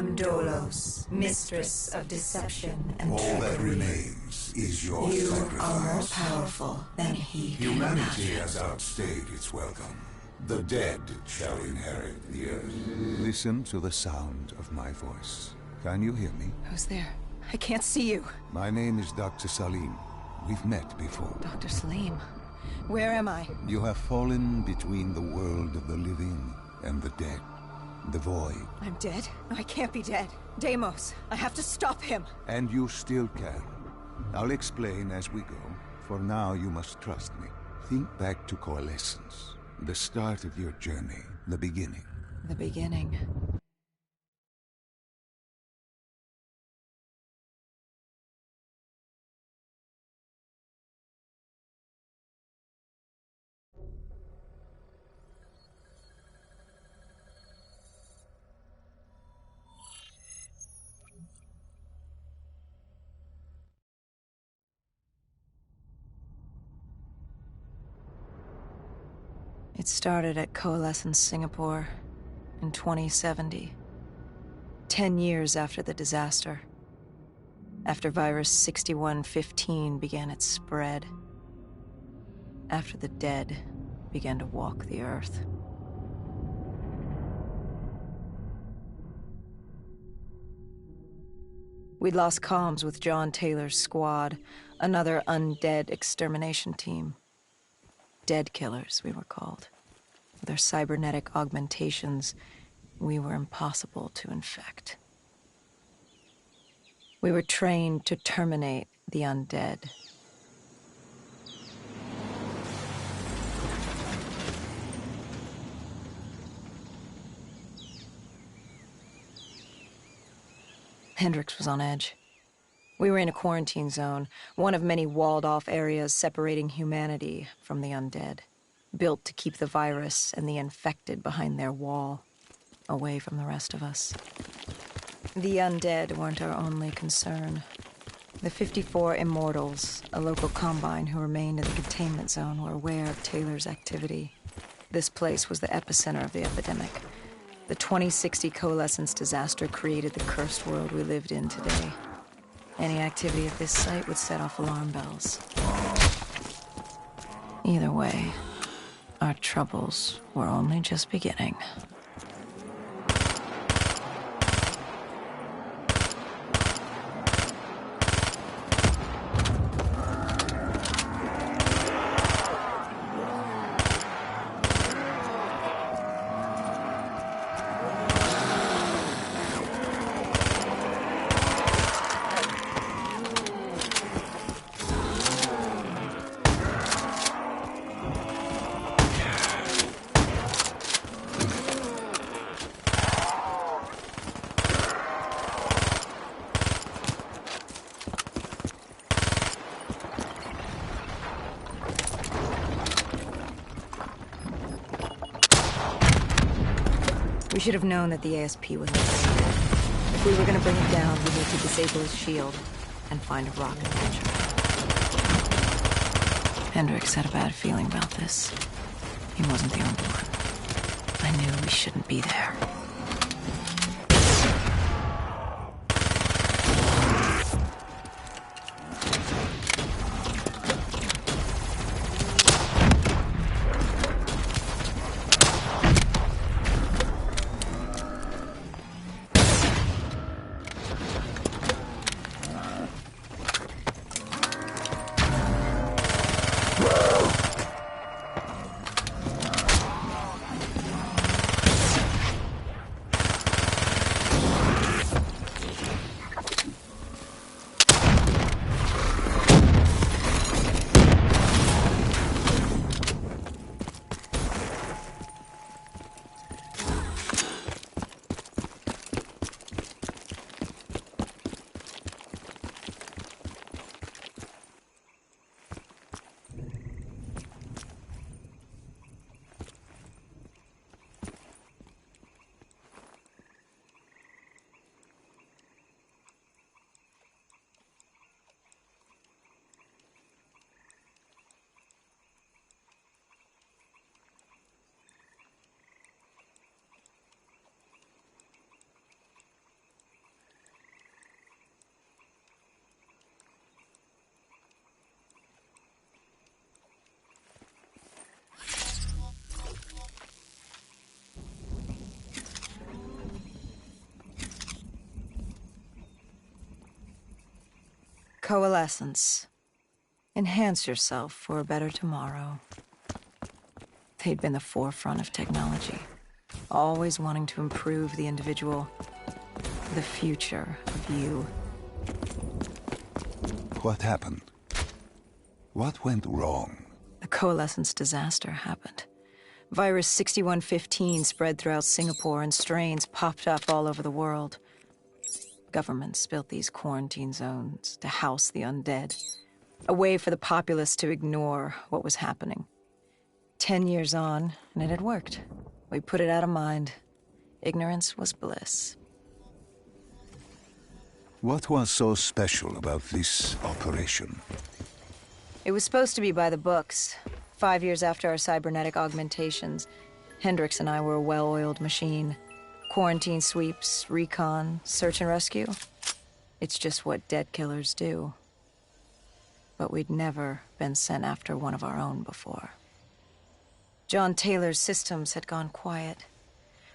am Dolos, mistress of deception and trickery. All that remains is your sacrifice. You are more powerful than he can Humanity imagine. has outstayed its welcome. The dead shall inherit the earth. Listen to the sound of my voice. Can you hear me? Who's there? I can't see you. My name is Dr. Salim. We've met before. Dr. Salim. Where am I? You have fallen between the world of the living and the dead. The void. I'm dead? No, I can't be dead. Deimos, I have to stop him. And you still can. I'll explain as we go. For now, you must trust me. Think back to Coalescence. The start of your journey. The beginning. The beginning. It started at Coalescence Singapore in 2070. 10 years after the disaster. After virus 6115 began its spread. After the dead began to walk the earth. We'd lost comms with John Taylor's squad, another undead extermination team. Dead killers, we were called. With our cybernetic augmentations, we were impossible to infect. We were trained to terminate the undead. Hendrix was on edge. We were in a quarantine zone, one of many walled-off areas separating humanity from the undead, built to keep the virus and the infected behind their wall, away from the rest of us. The undead weren't our only concern. The 54 Immortals, a local combine who remained in the containment zone, were aware of Taylor's activity. This place was the epicenter of the epidemic. The 2060 Coalescence disaster created the cursed world we lived in today. Any activity at this site would set off alarm bells. Either way, our troubles were only just beginning. We should have known that the ASP was insane. If we were going to bring it down, we needed to disable his shield and find a rocket launcher. Hendrix had a bad feeling about this. He wasn't the only one. I knew we shouldn't be there. Coalescence. Enhance yourself for a better tomorrow. They'd been the forefront of technology, always wanting to improve the individual, the future of you. What happened? What went wrong? The Coalescence disaster happened. Virus 6115 spread throughout Singapore and strains popped up all over the world. Governments built these quarantine zones to house the undead, a way for the populace to ignore what was happening. 10 years on, and it had worked. We put it out of mind. Ignorance was bliss. What was so special about this operation? It was supposed to be by the books. 5 years after our cybernetic augmentations, Hendricks and I were a well-oiled machine. Quarantine sweeps, recon, search and rescue. It's just what dead killers do. But we'd never been sent after one of our own before. John Taylor's systems had gone quiet.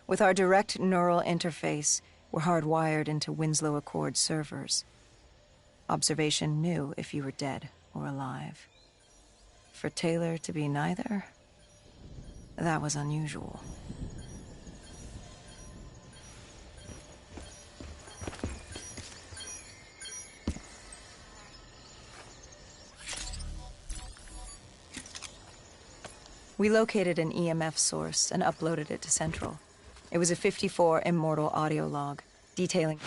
With our direct neural interface, we're hardwired into Winslow Accord servers. Observation knew if you were dead or alive. For Taylor to be neither, that was unusual. We located an EMF source and uploaded it to Central. It was a 54 immortal audio log, detailing...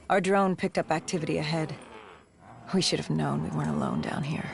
Our drone picked up activity ahead. We should have known we weren't alone down here.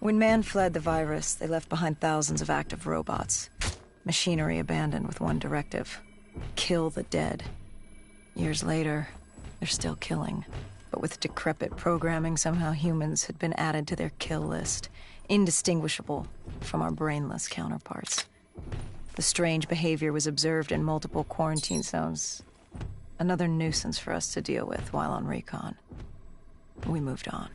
When man fled the virus, they left behind thousands of active robots. Machinery abandoned with one directive: kill the dead. Years later, they're still killing. But with decrepit programming, somehow humans had been added to their kill list, indistinguishable from our brainless counterparts. The strange behavior was observed in multiple quarantine zones. Another nuisance for us to deal with while on recon. We moved on.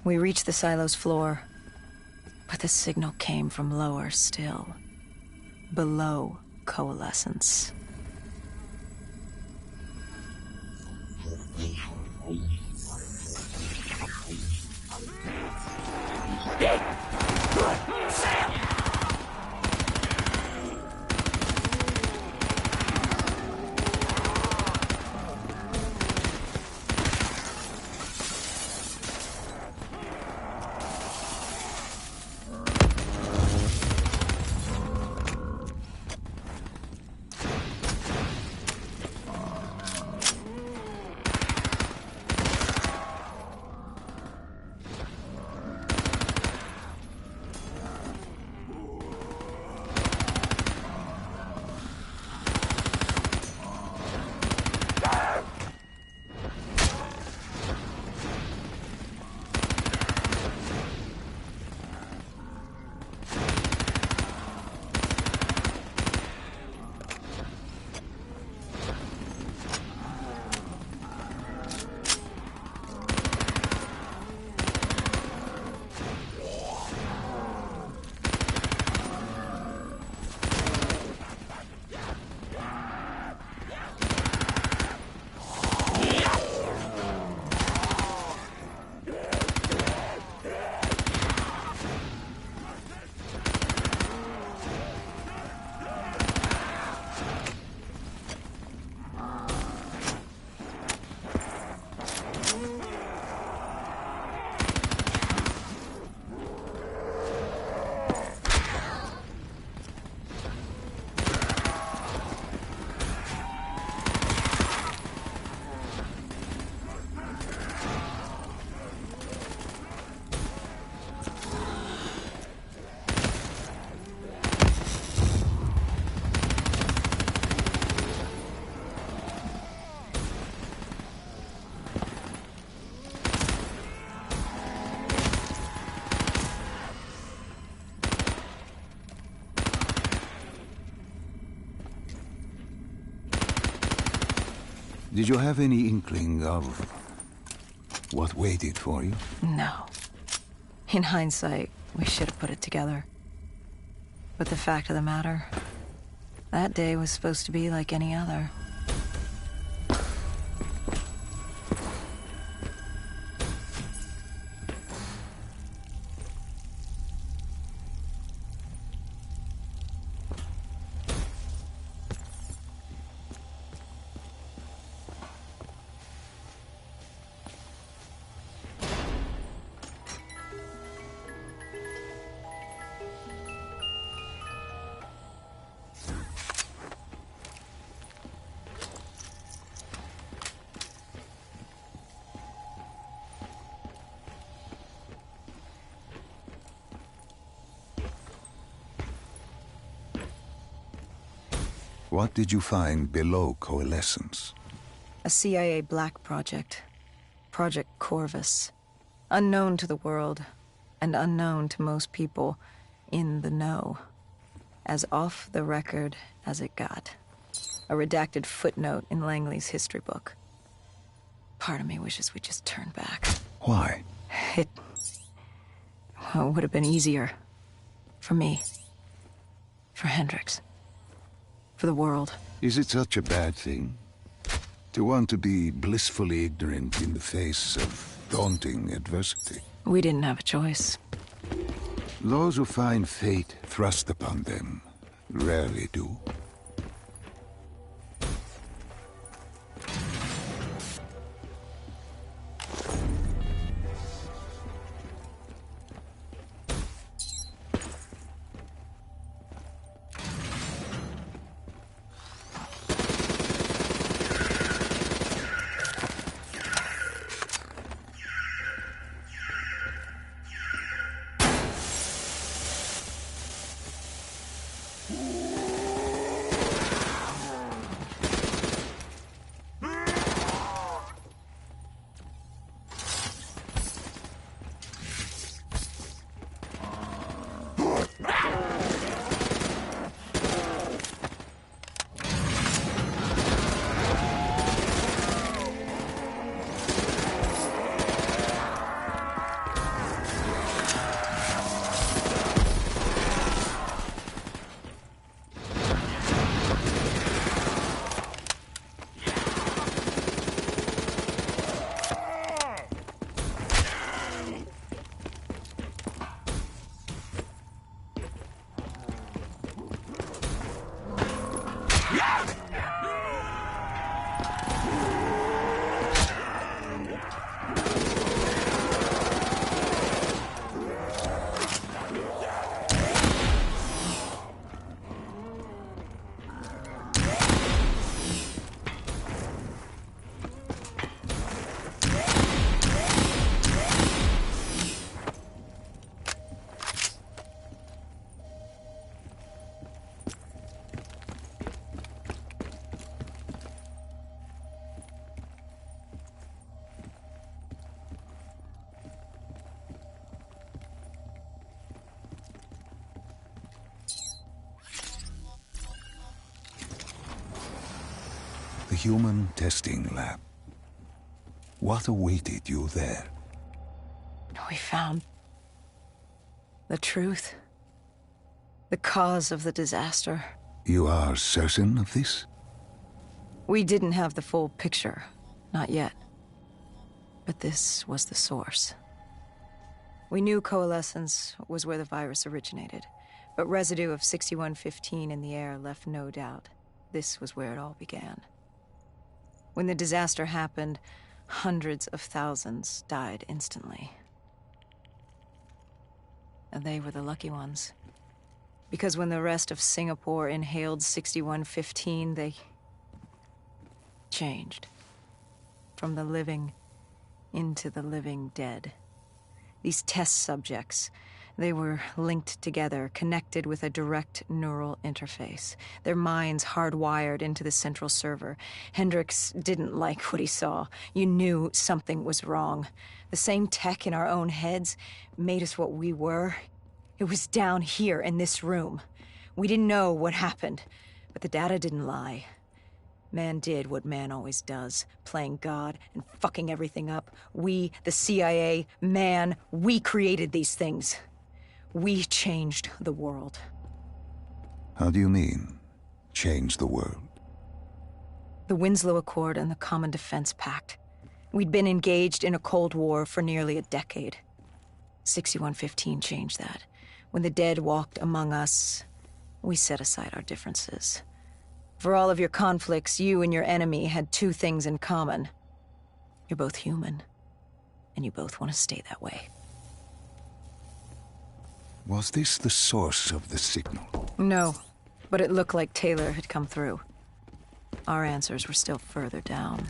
We reached the silo's floor, but the signal came from lower still, below coalescence. Did you have any inkling of what waited for you? No. In hindsight, we should have put it together. But the fact of the matter, that day was supposed to be like any other. What did you find below Coalescence? A CIA black project. Project Corvus. Unknown to the world, and unknown to most people in the know. As off the record as it got. A redacted footnote in Langley's history book. Part of me wishes we just turned back. Why? It would have been easier. For me. For Hendricks. For the world. Is it such a bad thing? To want to be blissfully ignorant in the face of daunting adversity? We didn't have a choice. Those who find fate thrust upon them rarely do. The human testing lab. What awaited you there? We found the truth. The cause of the disaster. You are certain of this? We didn't have the full picture. Not yet. But this was the source. We knew coalescence was where the virus originated, but residue of 6115 in the air left no doubt. This was where it all began. When the disaster happened, hundreds of thousands died instantly. And they were the lucky ones. Because when the rest of Singapore inhaled 6115, they changed. From the living into the living dead. These test subjects, they were linked together, connected with a direct neural interface. Their minds hardwired into the central server. Hendricks didn't like what he saw. You knew something was wrong. The same tech in our own heads made us what we were. It was down here in this room. We didn't know what happened, but the data didn't lie. Man did what man always does, playing God and fucking everything up. We, the CIA, man, we created these things. We changed the world. How do you mean, change the world? The Winslow Accord and the Common Defense Pact. We'd been engaged in a Cold War for nearly a decade. 6115 changed that. When the dead walked among us, we set aside our differences. For all of your conflicts, you and your enemy had two things in common. You're both human, and you both want to stay that way. Was this the source of the signal? No, but it looked like Taylor had come through. Our answers were still further down.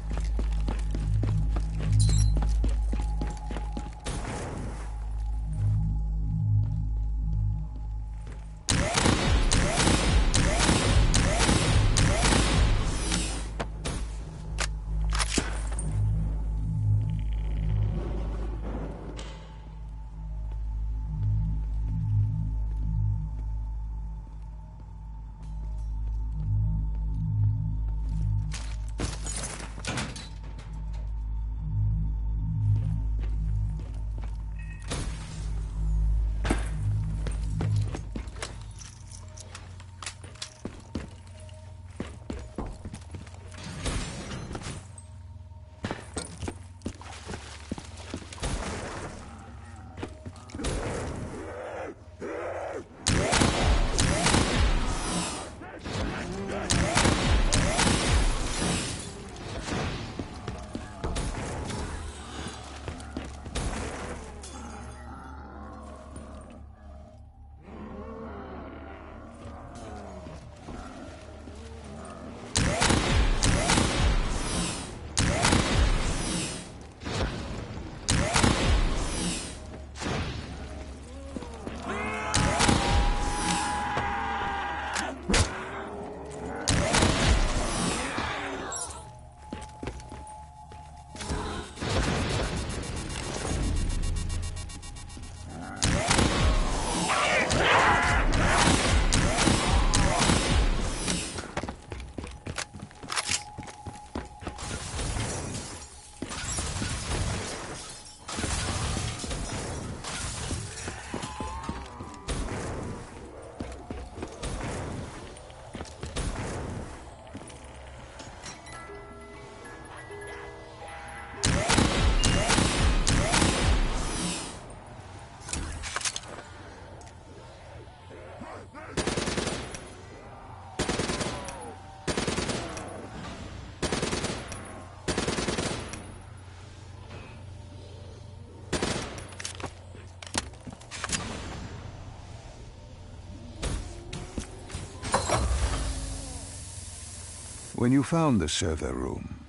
When you found the server room,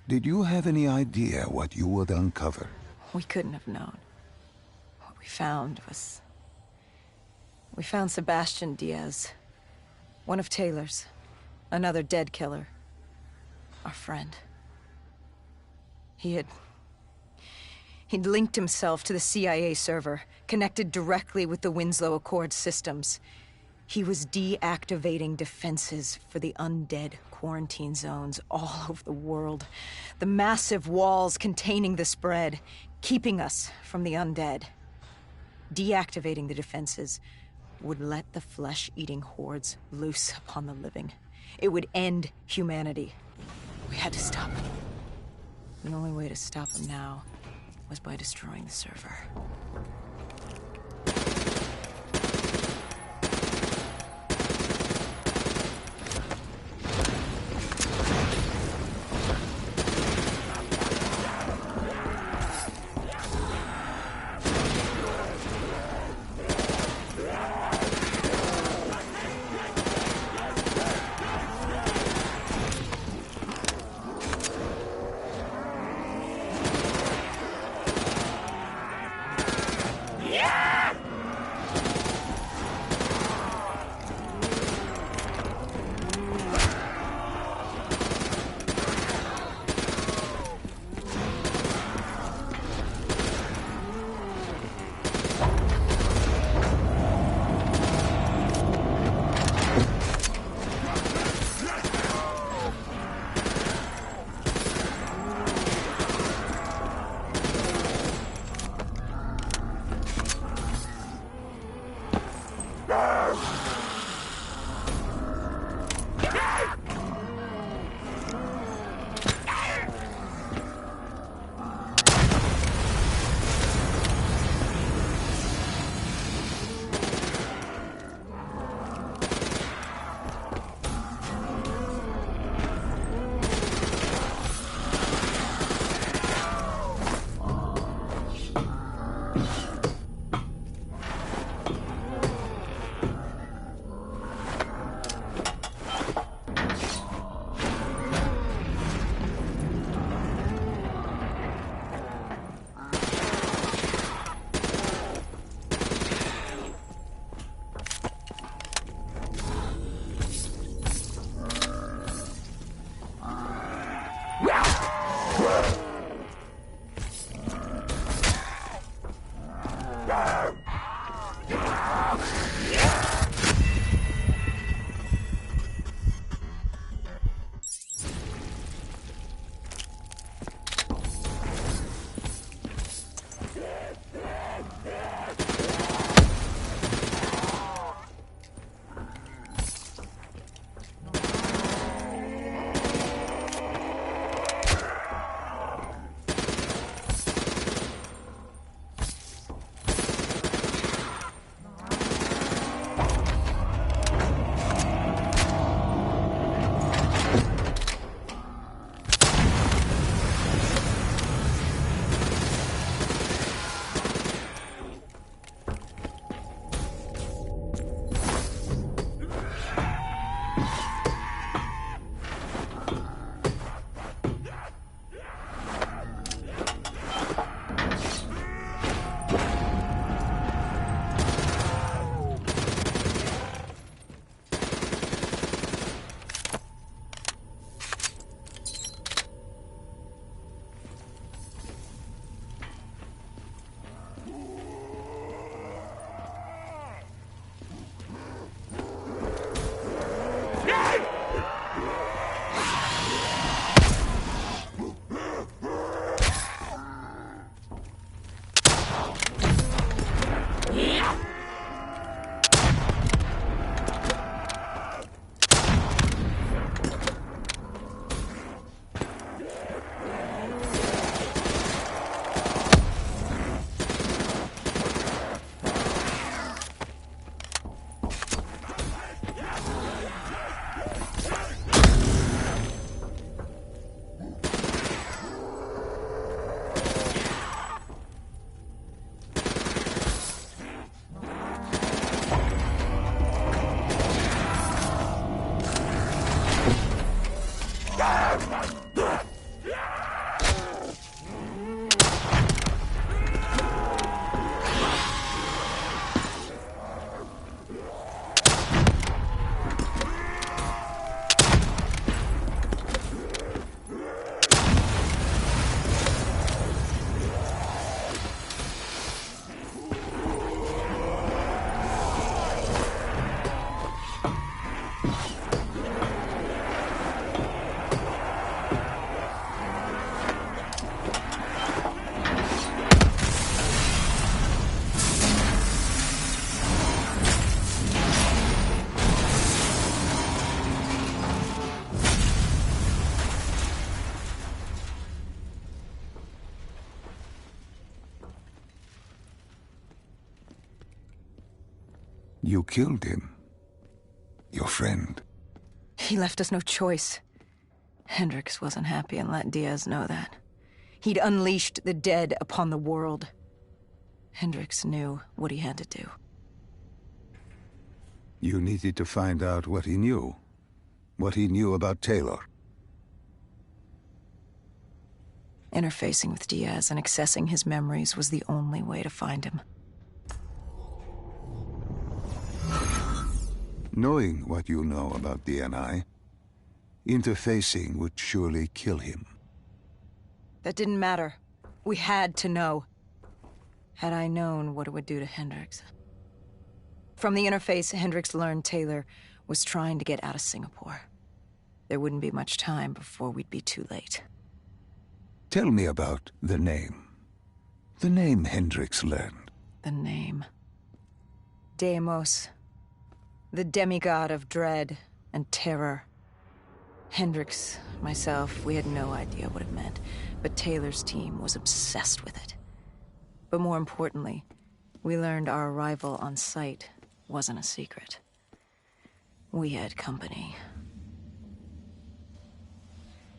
did you have any idea what you would uncover? We couldn't have known. What we found was... We found Sebastian Diaz. One of Taylor's. Another dead killer. Our friend. He'd linked himself to the CIA server, connected directly with the Winslow Accord systems. He was deactivating defenses for the undead quarantine zones all over the world. The massive walls containing the spread, keeping us from the undead. Deactivating the defenses would let the flesh-eating hordes loose upon the living. It would end humanity. We had to stop him. The only way to stop him now was by destroying the server. You killed him. Your friend. He left us no choice. Hendricks wasn't happy and let Diaz know that. He'd unleashed the dead upon the world. Hendricks knew what he had to do. You needed to find out what he knew. What he knew about Taylor. Interfacing with Diaz and accessing his memories was the only way to find him. Knowing what you know about DNI, interfacing would surely kill him. That didn't matter. We had to know. Had I known what it would do to Hendricks. From the interface, Hendricks learned Taylor was trying to get out of Singapore. There wouldn't be much time before we'd be too late. Tell me about the name. The name Hendricks learned. The name. Deimos. The demigod of dread and terror. Hendricks, myself, we had no idea what it meant, but Taylor's team was obsessed with it. But more importantly, we learned our arrival on site wasn't a secret. We had company.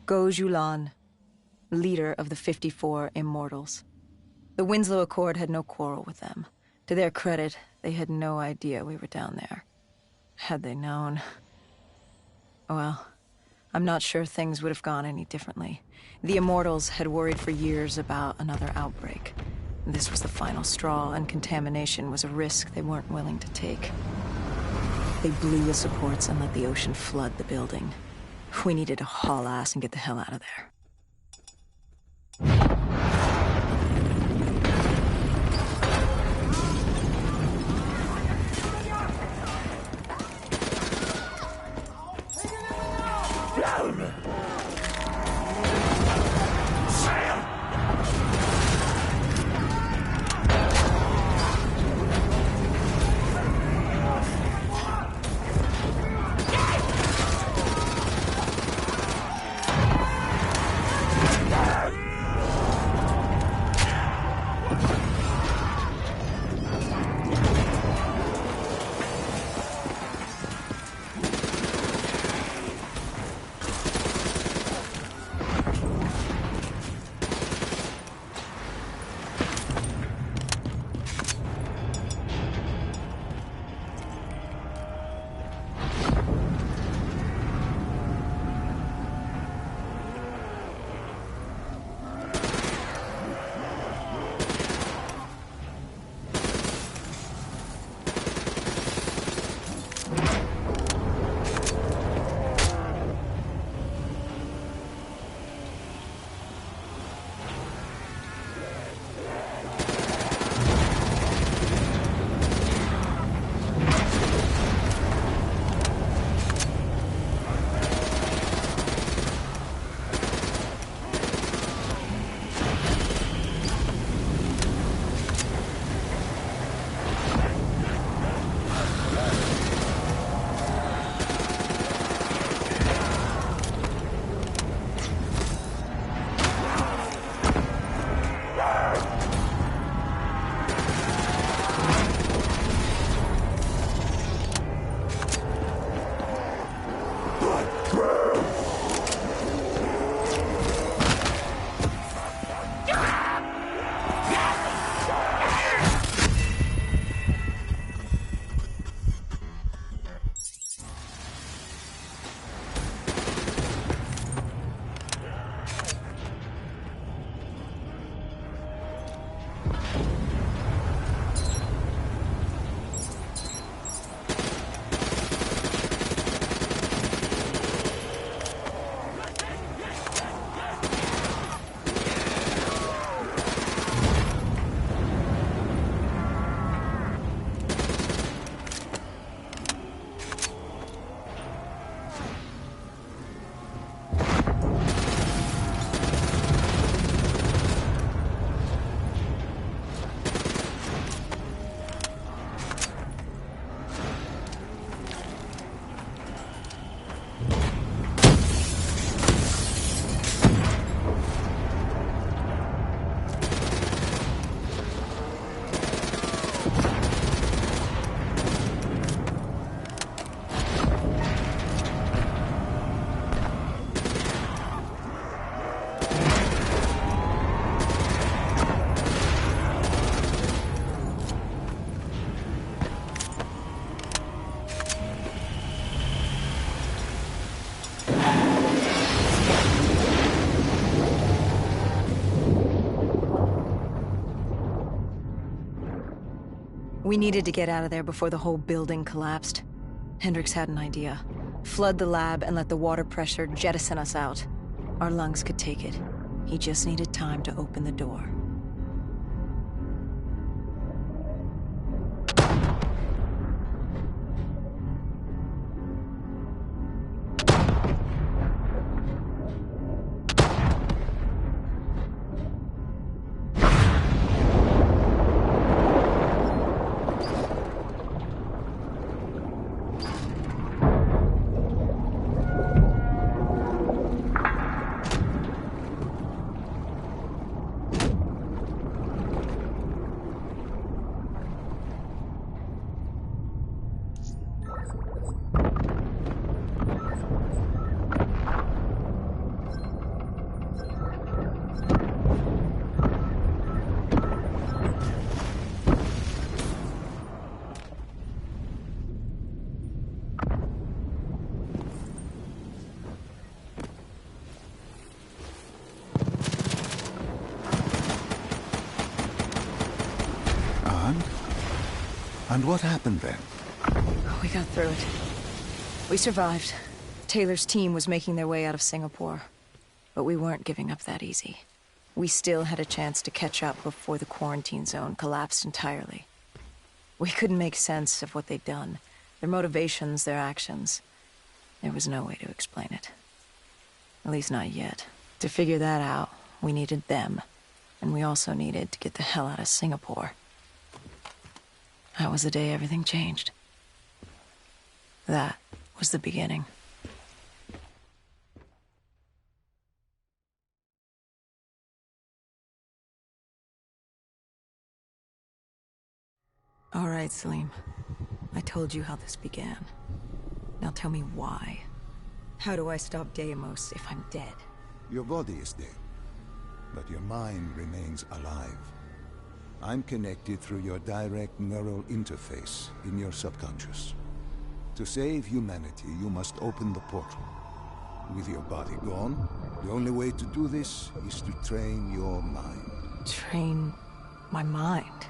Go Julan, leader of the 54 Immortals. The Winslow Accord had no quarrel with them. To their credit, they had no idea we were down there. Had they known... Well, I'm not sure things would have gone any differently. The Immortals had worried for years about another outbreak. This was the final straw, and contamination was a risk they weren't willing to take. They blew the supports and let the ocean flood the building. We needed to haul ass and get the hell out of there. We needed to get out of there before the whole building collapsed. Hendricks had an idea. Flood the lab and let the water pressure jettison us out. Our lungs could take it. He just needed time to open the door. And what happened then? We got through it. We survived. Taylor's team was making their way out of Singapore. But we weren't giving up that easy. We still had a chance to catch up before the quarantine zone collapsed entirely. We couldn't make sense of what they'd done. Their motivations, their actions. There was no way to explain it. At least not yet. To figure that out, we needed them. And we also needed to get the hell out of Singapore. That was the day everything changed. That was the beginning. All right, Salim. I told you how this began. Now tell me why. How do I stop Deimos if I'm dead? Your body is dead, but your mind remains alive. I'm connected through your direct neural interface in your subconscious. To save humanity, you must open the portal. With your body gone, the only way to do this is to train your mind. Train my mind?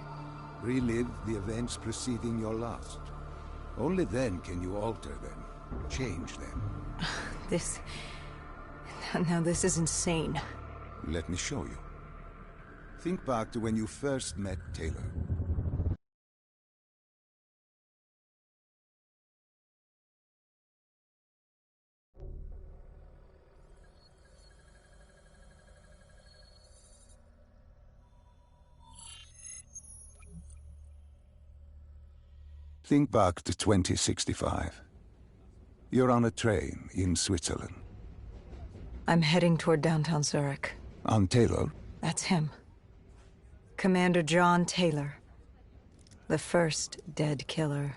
Relive the events preceding your last. Only then can you alter them, change them. Now this is insane. Let me show you. Think back to when you first met Taylor. Think back to 2065. You're on a train in Switzerland. I'm heading toward downtown Zurich. On Taylor? That's him. Commander John Taylor. The first dead killer.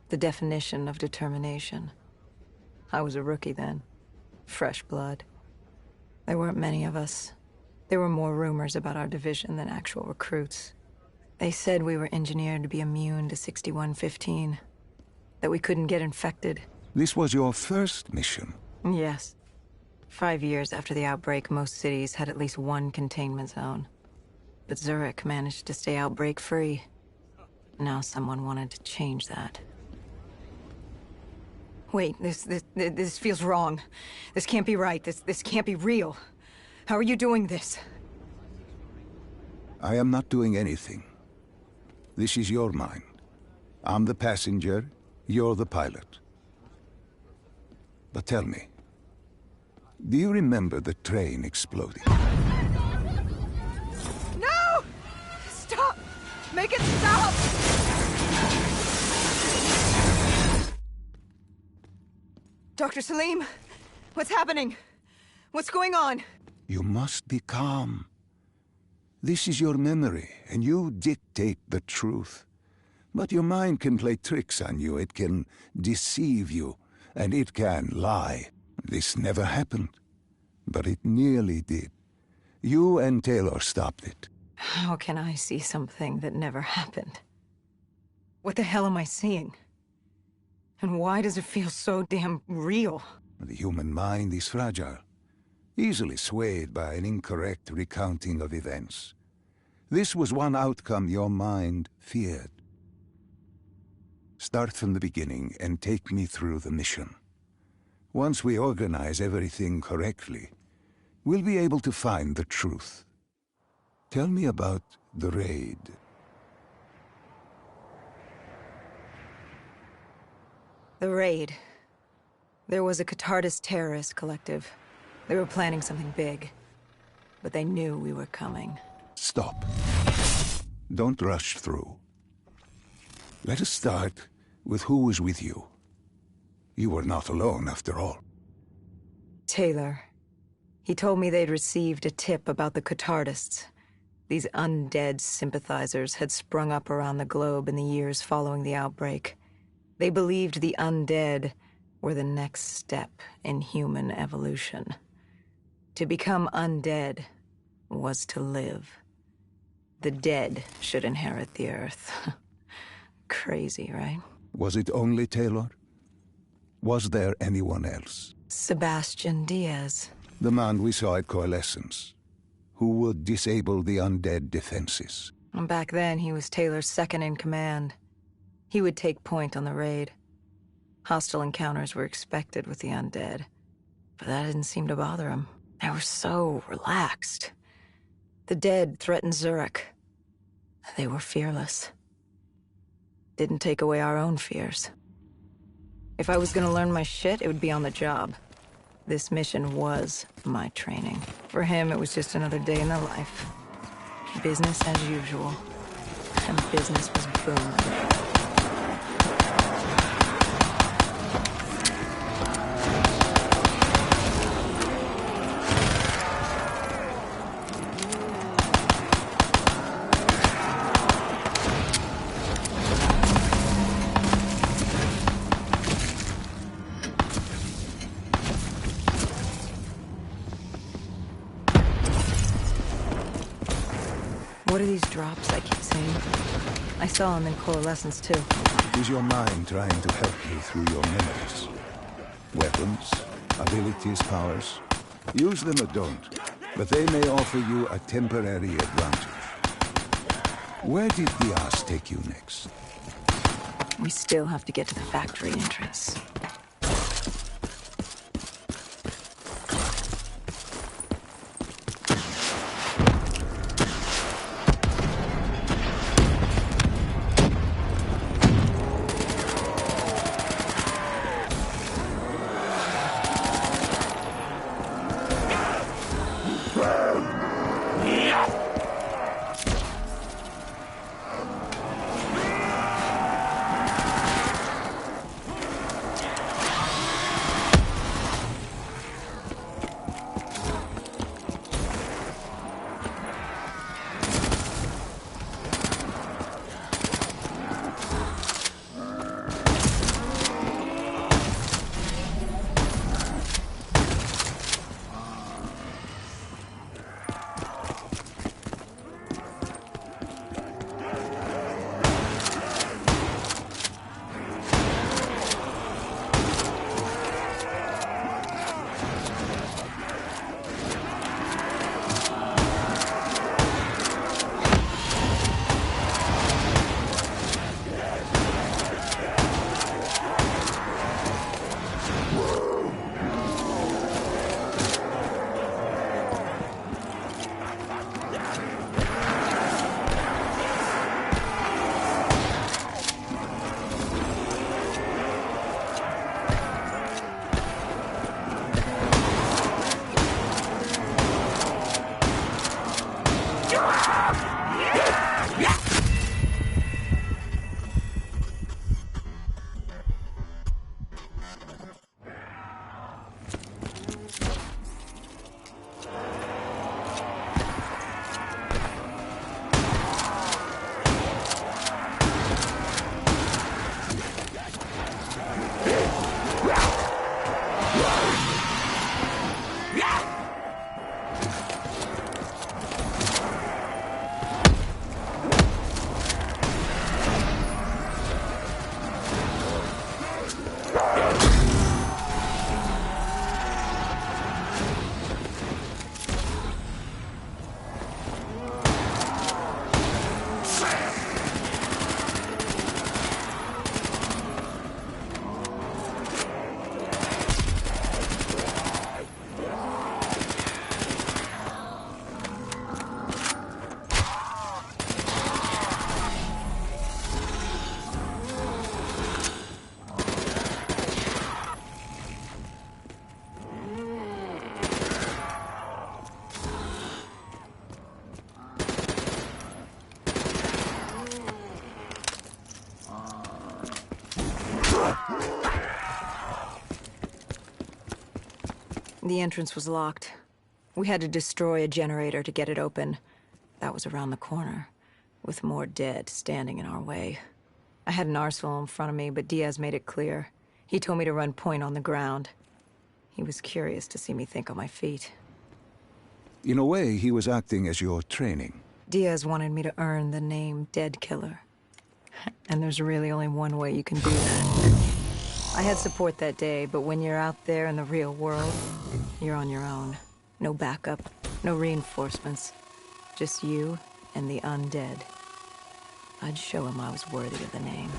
The definition of determination. I was a rookie then. Fresh blood. There weren't many of us. There were more rumors about our division than actual recruits. They said we were engineered to be immune to 6115. That we couldn't get infected. This was your first mission? Yes. 5 years after the outbreak, most cities had at least one containment zone. But Zurich managed to stay outbreak-free. Now someone wanted to change that. Wait, this feels wrong. This can't be right. This can't be real. How are you doing this? I am not doing anything. This is your mind. I'm the passenger, you're the pilot. But tell me, do you remember the train exploding? No! Stop! Make it stop! Dr. Salim, what's happening? What's going on? You must be calm. This is your memory, and you dictate the truth. But your mind can play tricks on you. It can deceive you, and it can lie. This never happened, but it nearly did. You and Taylor stopped it. How can I see something that never happened? What the hell am I seeing? And why does it feel so damn real? The human mind is fragile, easily swayed by an incorrect recounting of events. This was one outcome your mind feared. Start from the beginning and take me through the mission. Once we organize everything correctly, we'll be able to find the truth. Tell me about the raid. The raid. There was a Catardist terrorist collective. They were planning something big. But they knew we were coming. Stop. Don't rush through. Let us start with who was with you. You were not alone, after all. Taylor. He told me they'd received a tip about the Catardists. These undead sympathizers had sprung up around the globe in the years following the outbreak. They believed the undead were the next step in human evolution. To become undead was to live. The dead should inherit the earth. Crazy, right? Was it only Taylor? Was there anyone else? Sebastian Diaz. The man we saw at Coalescence, who would disable the undead defenses. And back then, he was Taylor's second in command. He would take point on the raid. Hostile encounters were expected with the undead, but that didn't seem to bother him. They were so relaxed. The dead threatened Zurich. They were fearless. Didn't take away our own fears. If I was gonna learn my shit, it would be on the job. This mission was my training. For him, it was just another day in the life. Business as usual. And business was booming. What are these drops I keep seeing? I saw them in Coalescence, too. It is your mind trying to help you through your memories. Weapons, abilities, powers. Use them or don't, but they may offer you a temporary advantage. Where did Diaz take you next? We still have to get to the factory entrance. The entrance was locked. We had to destroy a generator to get it open. That was around the corner, with more dead standing in our way. I had an arsenal in front of me, but Diaz made it clear. He told me to run point on the ground. He was curious to see me think on my feet. In a way, he was acting as your training. Diaz wanted me to earn the name Dead Killer. And there's really only one way you can do that. I had support that day, but when you're out there in the real world, you're on your own. No backup, no reinforcements. Just you and the undead. I'd show him I was worthy of the name.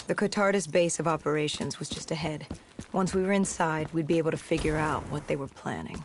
The Cotardis base of operations was just ahead. Once we were inside, we'd be able to figure out what they were planning.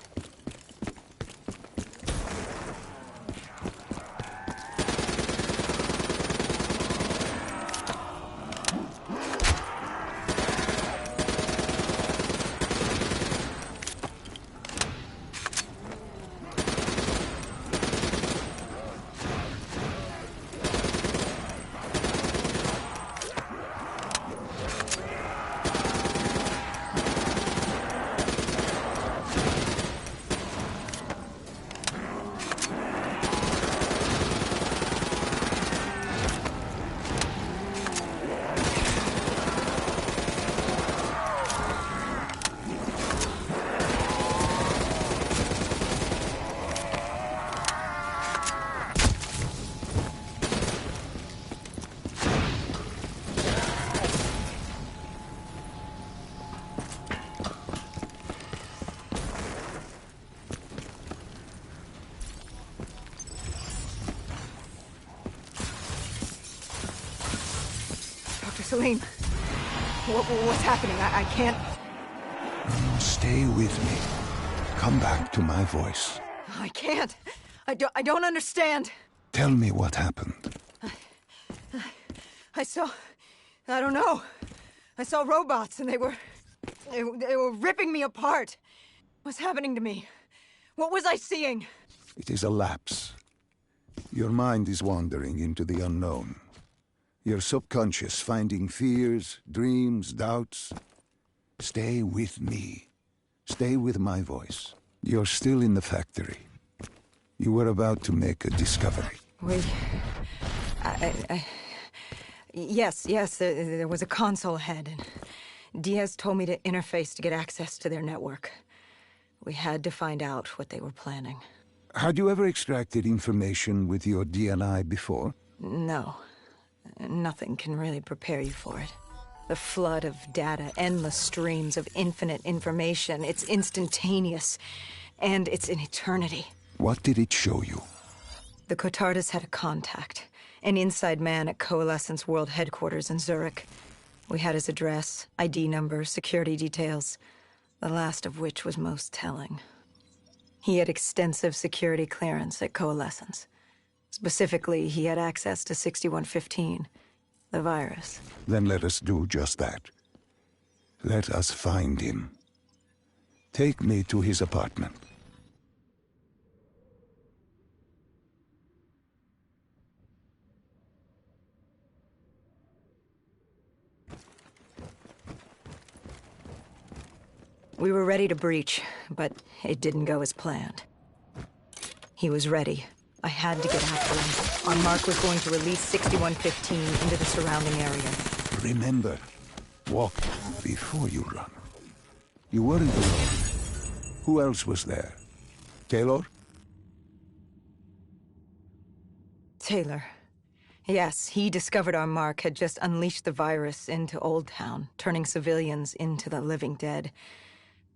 Salim, what's happening? I can't... Stay with me. Come back to my voice. I can't. I don't understand. Tell me what happened. I saw... I don't know. I saw robots and they were ripping me apart. What's happening to me? What was I seeing? It is a lapse. Your mind is wandering into the unknown. Your subconscious finding fears, dreams, doubts. Stay with me. Stay with my voice. You're still in the factory. You were about to make a discovery. Yes, there was a console head, and Diaz told me to interface to get access to their network. We had to find out what they were planning. Had you ever extracted information with your DNI before? No. Nothing can really prepare you for it. The flood of data, endless streams of infinite information, it's instantaneous, and it's an eternity. What did it show you? The Cotardis had a contact, an inside man at Coalescence World Headquarters in Zurich. We had his address, ID number, security details, the last of which was most telling. He had extensive security clearance at Coalescence. Specifically, he had access to 6115, the virus. Then let us do just that. Let us find him. Take me to his apartment. We were ready to breach, but it didn't go as planned. He was ready. I had to get after him. Our mark was going to release 6115 into the surrounding area. Remember, walk before you run. You weren't alone. Who else was there? Taylor? Taylor. Yes, he discovered our mark had just unleashed the virus into Old Town, turning civilians into the living dead.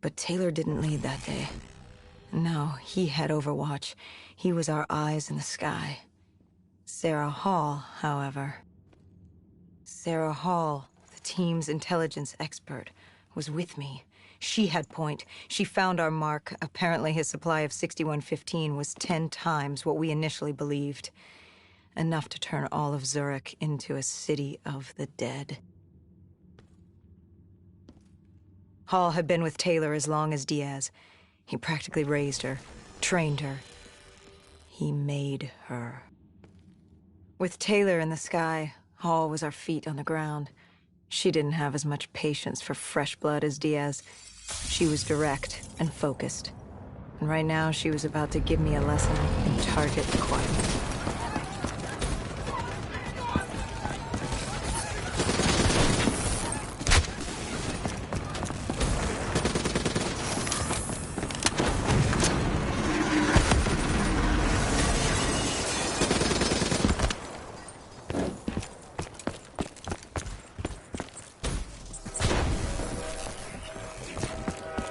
But Taylor didn't lead that day. No, he had Overwatch. He was our eyes in the sky. Sarah Hall, however. Sarah Hall, the team's intelligence expert, was with me. She had point. She found our mark. Apparently his supply of 6115 was 10 times what we initially believed. Enough to turn all of Zurich into a city of the dead. Hall had been with Taylor as long as Diaz. He practically raised her, trained her. He made her. With Taylor in the sky, Hall was our feet on the ground. She didn't have as much patience for fresh blood as Diaz. She was direct and focused. And right now, she was about to give me a lesson in target acquirement.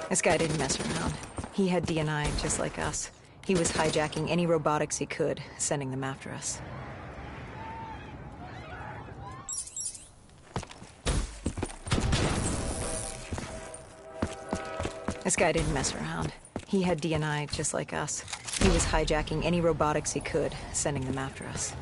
This guy didn't mess around. He had DNI just like us. He was hijacking any robotics he could, sending them after us. This guy didn't mess around. He had DNI just like us. He was hijacking any robotics he could, sending them after us.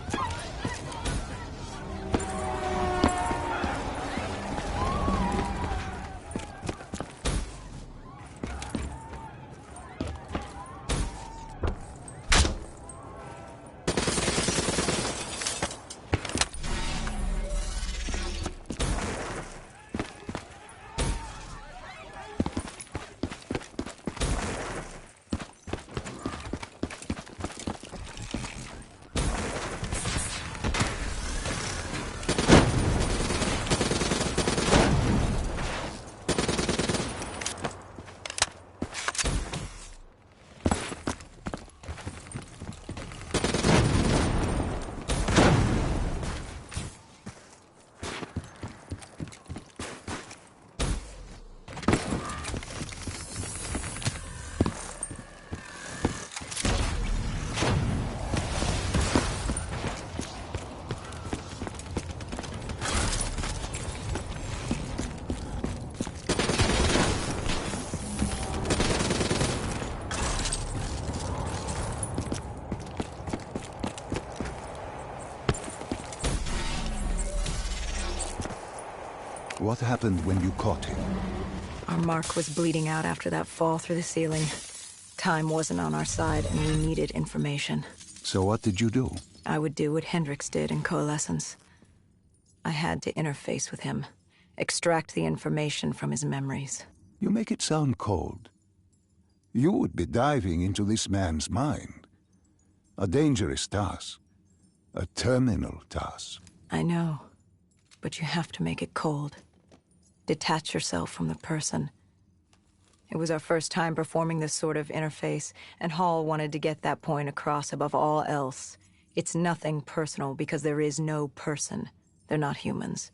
What happened when you caught him? Our mark was bleeding out after that fall through the ceiling. Time wasn't on our side, and we needed information. So what did you do? I would do what Hendricks did in Coalescence. I had to interface with him, extract the information from his memories. You make it sound cold. You would be diving into this man's mind. A dangerous task. A terminal task. I know, but you have to make it cold. Detach yourself from the person. It was our first time performing this sort of interface, and Hall wanted to get that point across above all else. It's nothing personal because there is no person. They're not humans.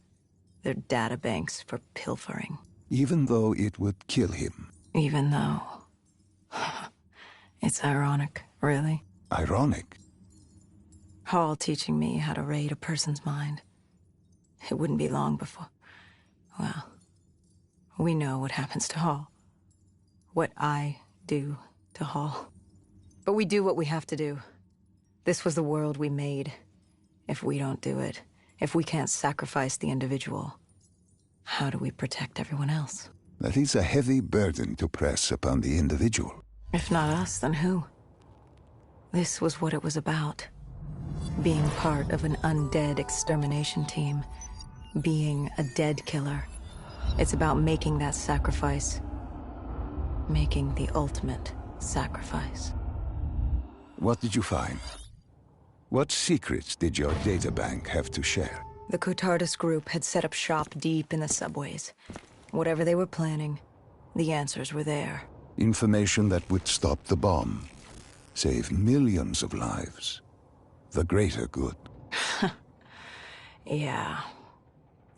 They're databanks for pilfering. Even though it would kill him. Even though... It's ironic, really. Ironic? Hall teaching me how to raid a person's mind. It wouldn't be long before... Well, we know what happens to Hall. What I do to Hall. But we do what we have to do. This was the world we made. If we don't do it, if we can't sacrifice the individual, how do we protect everyone else? That is a heavy burden to press upon the individual. If not us, then who? This was what it was about. Being part of an undead extermination team. Being a dead killer. It's about making that sacrifice. Making the ultimate sacrifice. What did you find? What secrets did your databank have to share? The Cotardus group had set up shop deep in the subways. Whatever they were planning, the answers were there. Information that would stop the bomb. Save millions of lives. The greater good. Yeah.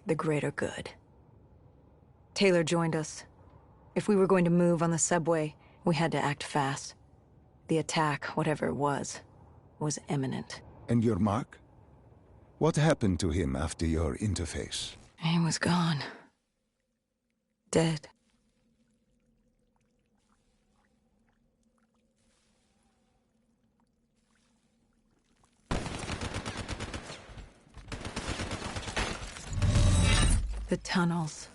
The greater good. Taylor joined us. If we were going to move on the subway, we had to act fast. The attack, whatever it was imminent. And your mark? What happened to him after your interface? He was gone. Dead. The tunnels.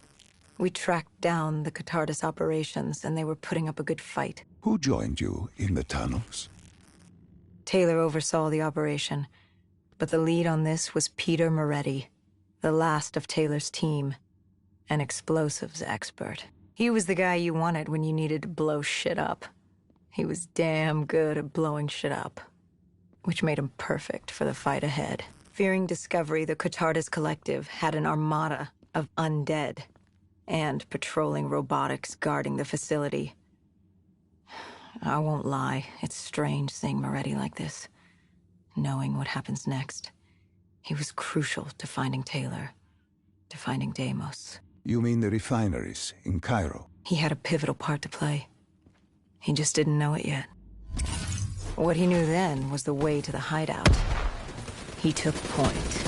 We tracked down the Cotardus operations, and they were putting up a good fight. Who joined you in the tunnels? Taylor oversaw the operation, but the lead on this was Peter Moretti, the last of Taylor's team, an explosives expert. He was the guy you wanted when you needed to blow shit up. He was damn good at blowing shit up, which made him perfect for the fight ahead. Fearing discovery, the Cotardus Collective had an armada of undead and patrolling robotics guarding the facility. I won't lie, it's strange seeing Moretti like this, knowing what happens next. He was crucial to finding Taylor, to finding Deimos. You mean the refineries in Cairo? He had a pivotal part to play. He just didn't know it yet. What he knew then was the way to the hideout. He took point.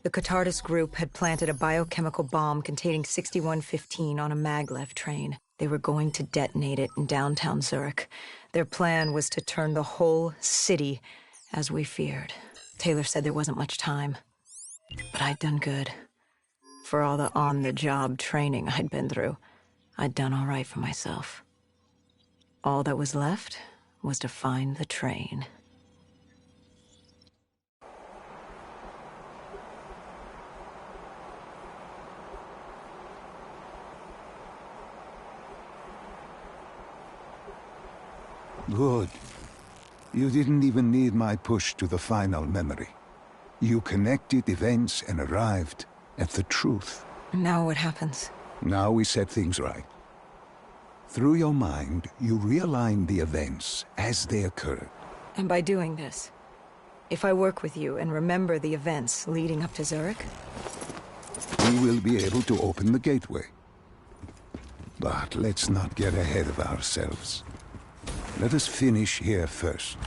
The Catardus group had planted a biochemical bomb containing 6115 on a maglev train. They were going to detonate it in downtown Zurich. Their plan was to turn the whole city, as we feared. Taylor said there wasn't much time. But I'd done good. For all the on-the-job training I'd been through, I'd done all right for myself. All that was left was to find the train. Good. You didn't even need my push to the final memory. You connected events and arrived at the truth. Now what happens? Now we set things right. Through your mind, you realign the events as they occurred. And by doing this, if I work with you and remember the events leading up to Zurich, We will be able to open the gateway. But let's not get ahead of ourselves. Let us finish here first.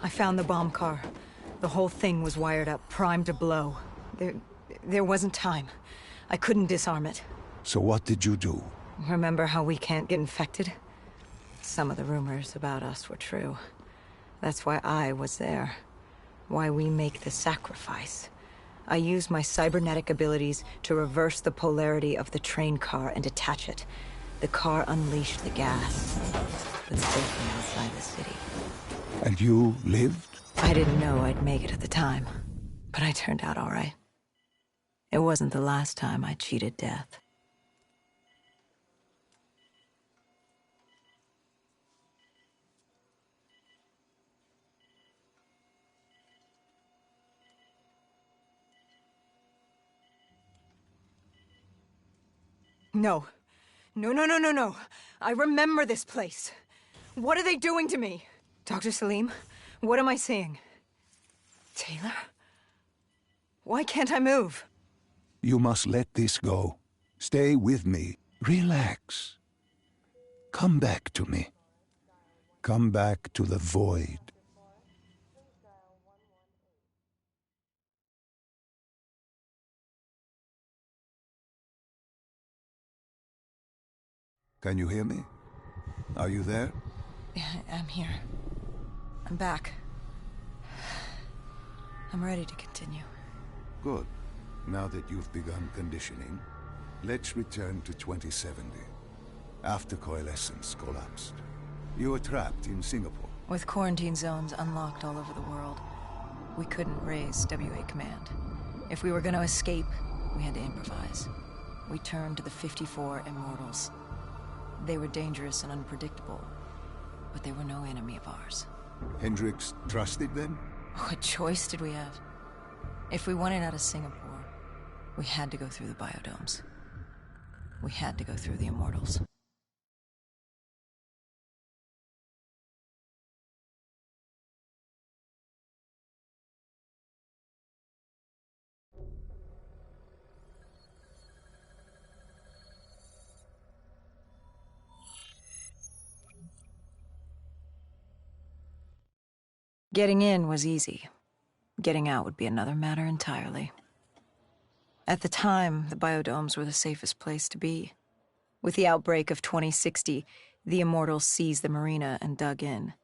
I found the bomb car. The whole thing was wired up, primed to blow. There wasn't time. I couldn't disarm it. So what did you do? Remember how we can't get infected? Some of the rumors about us were true. That's why I was there. Why we make the sacrifice. I used my cybernetic abilities to reverse the polarity of the train car and detach it. The car unleashed the gas. That's safely outside the city. And you lived? I didn't know I'd make it at the time, but I turned out all right. It wasn't the last time I cheated death. No. No. I remember this place. What are they doing to me? Dr. Salim, what am I seeing? Taylor? Why can't I move? You must let this go. Stay with me. Relax. Come back to me. Come back to the void. Can you hear me? Are you there? Yeah, I'm here. I'm back. I'm ready to continue. Good. Now that you've begun conditioning, let's return to 2070. After Coalescence collapsed. You were trapped in Singapore. With quarantine zones unlocked all over the world, we couldn't raise WA command. If we were going to escape, we had to improvise. We turned to the 54 Immortals. They were dangerous and unpredictable, but they were no enemy of ours. Hendricks trusted them? What choice did we have? If we wanted out of Singapore, we had to go through the biodomes. We had to go through the Immortals. Getting in was easy. Getting out would be another matter entirely. At the time, the biodomes were the safest place to be. With the outbreak of 2060, the Immortals seized the marina and dug in.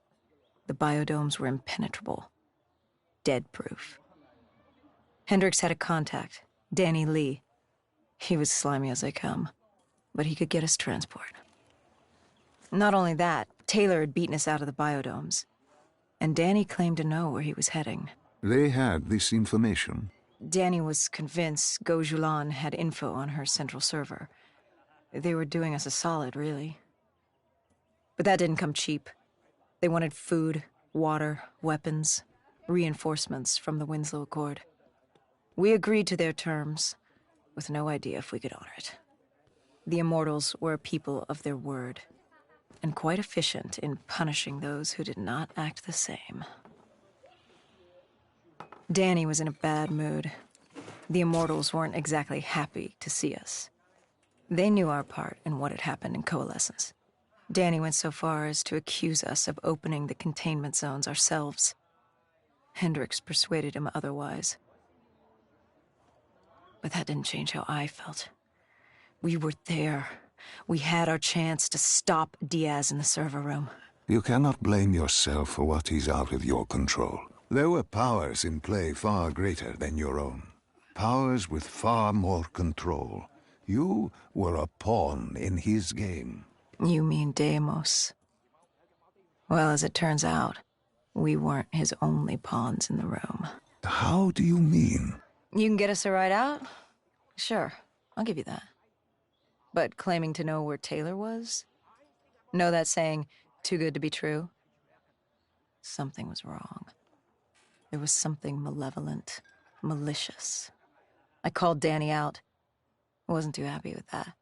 The biodomes were impenetrable. Dead-proof. Hendricks had a contact, Danny Lee. He was slimy as they come, but he could get us transport. Not only that, Taylor had beaten us out of the biodomes. And Danny claimed to know where he was heading. They had this information. Danny was convinced Gojulan had info on her central server. They were doing us a solid, really. But that didn't come cheap. They wanted food, water, weapons, reinforcements from the Winslow Accord. We agreed to their terms, with no idea if we could honor it. The Immortals were a people of their word, and quite efficient in punishing those who did not act the same. Danny was in a bad mood. The Immortals weren't exactly happy to see us. They knew our part in what had happened in Coalescence. Danny went so far as to accuse us of opening the containment zones ourselves. Hendricks persuaded him otherwise. But that didn't change how I felt. We were there. We had our chance to stop Diaz in the server room. You cannot blame yourself for what is out of your control. There were powers in play far greater than your own. Powers with far more control. You were a pawn in his game. You mean Deimos? Well, as it turns out, we weren't his only pawns in the room. How do you mean? You can get us a ride out? Sure, I'll give you that. But claiming to know where Taylor was? Know that saying, too good to be true? Something was wrong. There was something malevolent, malicious. I called Danny out. I wasn't too happy with that.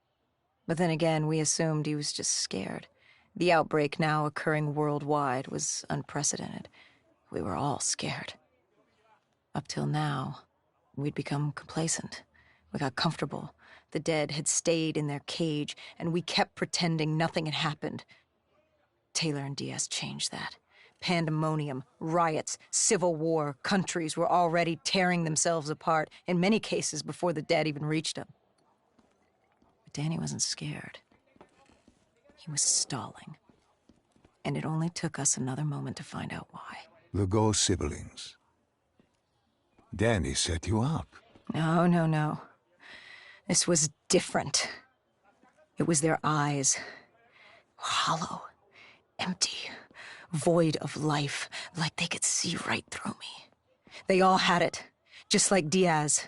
But then again, we assumed he was just scared. The outbreak now occurring worldwide was unprecedented. We were all scared. Up till now, we'd become complacent. We got comfortable. The dead had stayed in their cage, and we kept pretending nothing had happened. Taylor and Diaz changed that. Pandemonium, riots, civil war, countries were already tearing themselves apart, in many cases before the dead even reached him. But Danny wasn't scared. He was stalling. And it only took us another moment to find out why. The Ghost siblings. Danny set you up. No. This was different. It was their eyes. Hollow, empty, void of life, like they could see right through me. They all had it, just like Diaz.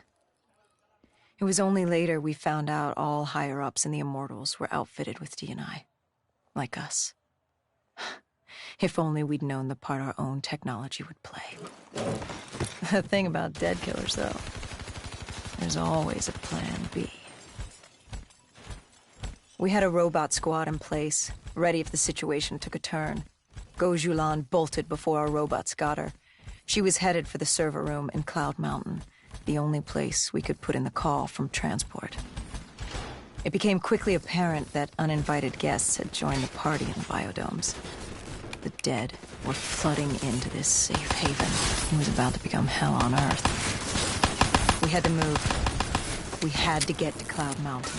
It was only later we found out all higher-ups in the Immortals were outfitted with D&I, like us. If only we'd known the part our own technology would play. The thing about dead killers, though, there's always a plan B. We had a robot squad in place, ready if the situation took a turn. Gojulan bolted before our robots got her. She was headed for the server room in Cloud Mountain, the only place we could put in the call from transport. It became quickly apparent that uninvited guests had joined the party in the biodomes. The dead were flooding into this safe haven. It was about to become hell on Earth. We had to move. We had to get to Cloud Mountain.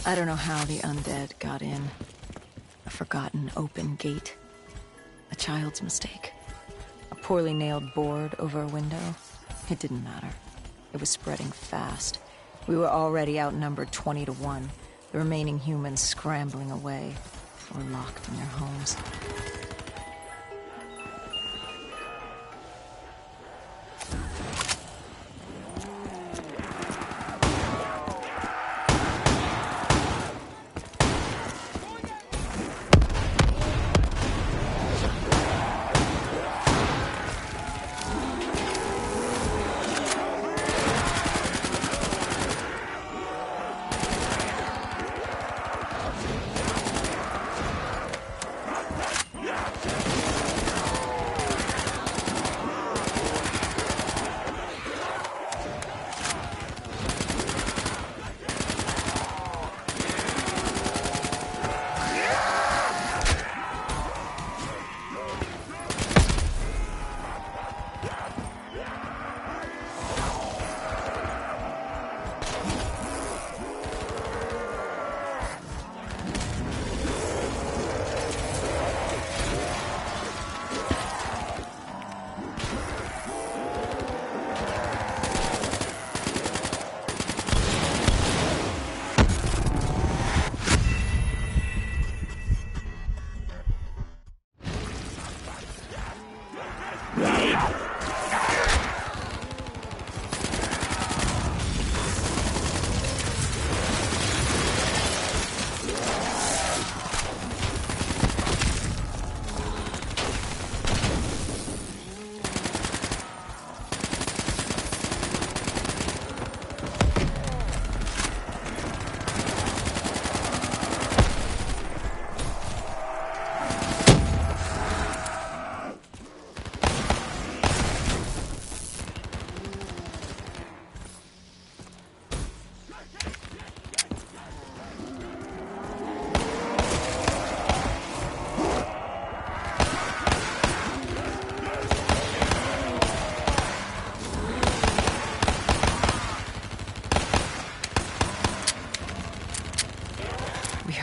I don't know how the undead got in. A forgotten open gate. A child's mistake. A poorly nailed board over a window. It didn't matter. It was spreading fast. We were already outnumbered 20 to 1. The remaining humans scrambling away or locked in their homes.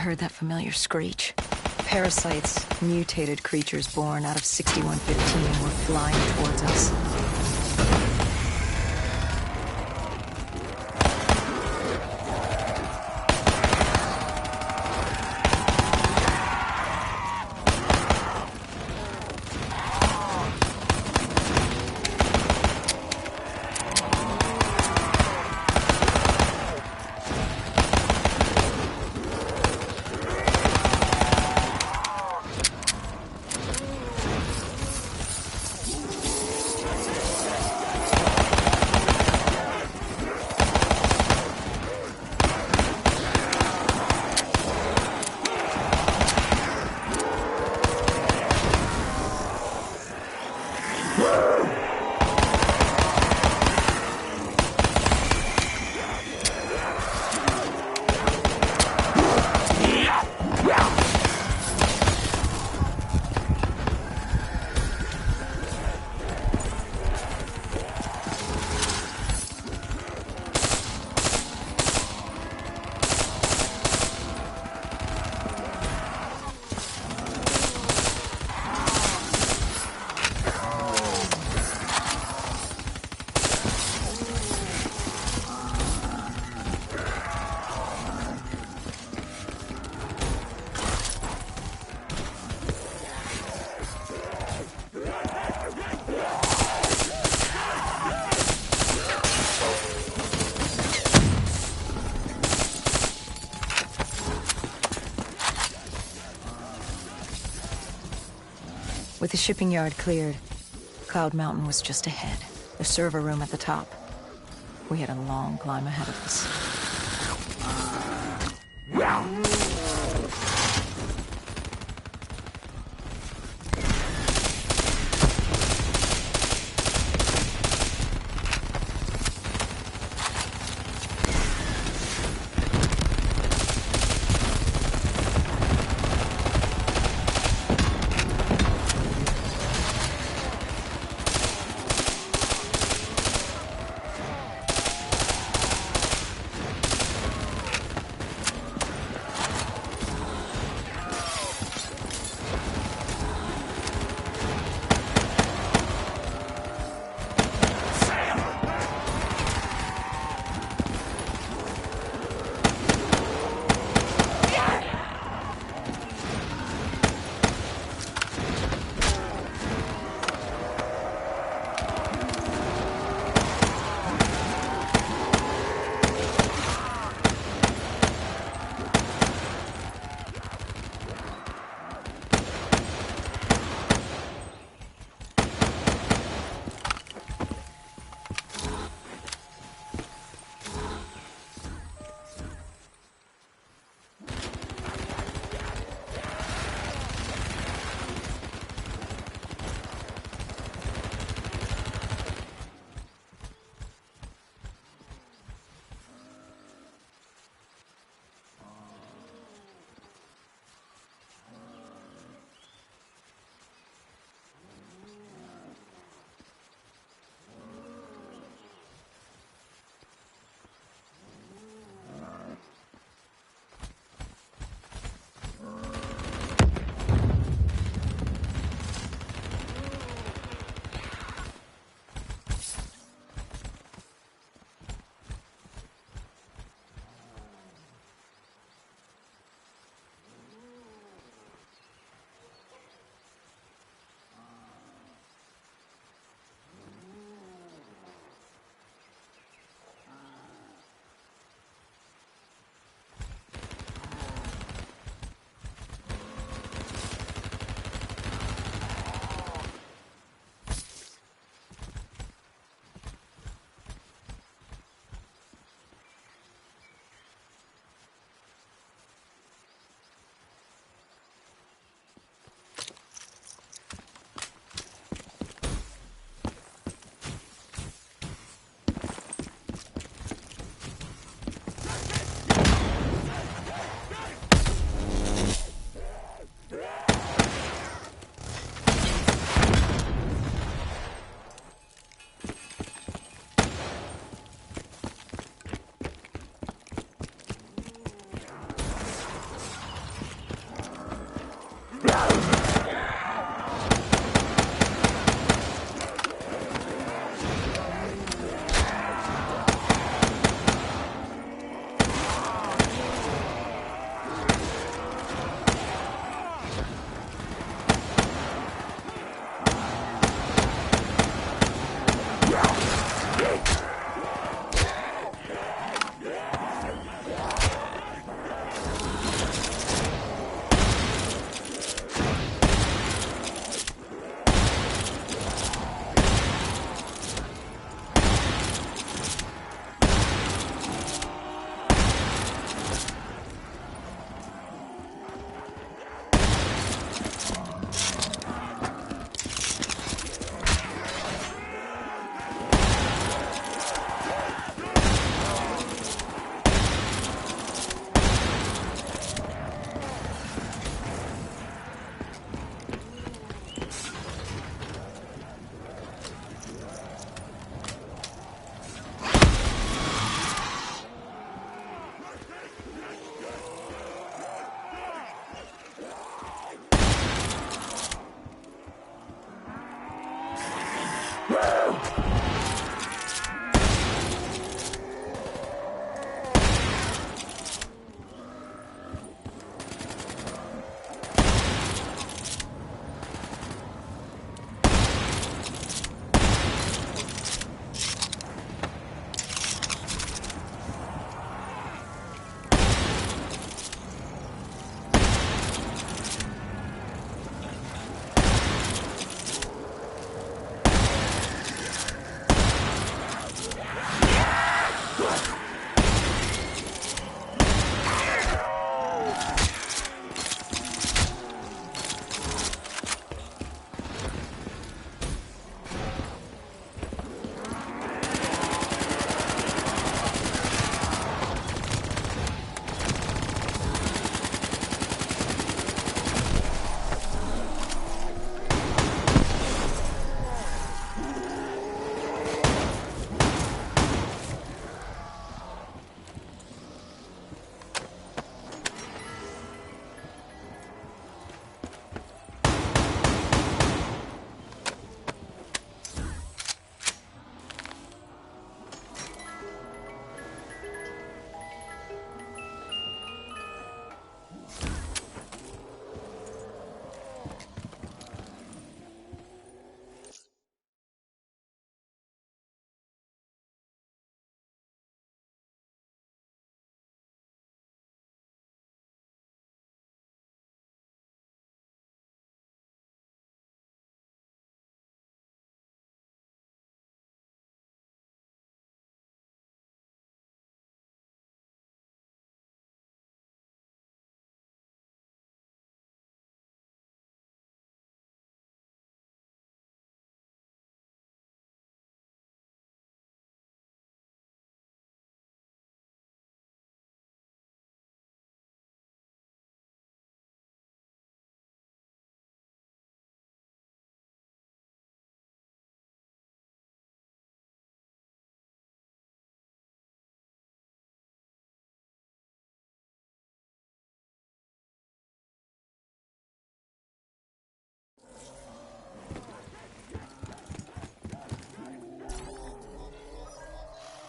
Heard that familiar screech. Parasites, mutated creatures born out of 6115, were flying towards us. With the shipping yard cleared, Cloud Mountain was just ahead, the server room at the top. We had a long climb ahead of us.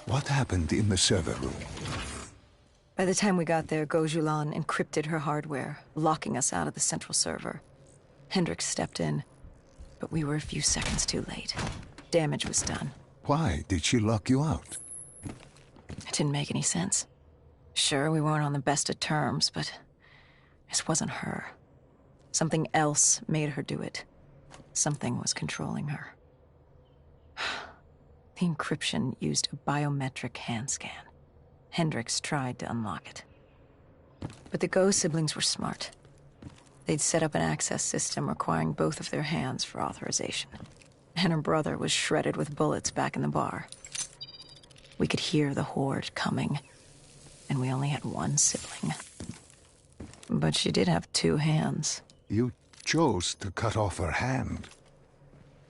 What happened in the server room? By the time we got there, Gojulan encrypted her hardware, locking us out of the central server. Hendricks stepped in, but we were a few seconds too late. Damage was done. Why did she lock you out? It didn't make any sense. Sure, we weren't on the best of terms, but this wasn't her. Something else made her do it. Something was controlling her. The encryption used a biometric hand scan. Hendricks tried to unlock it. But the Go siblings were smart. They'd set up an access system requiring both of their hands for authorization. And her brother was shredded with bullets back in the bar. We could hear the horde coming, and we only had one sibling. But she did have two hands. You chose to cut off her hand.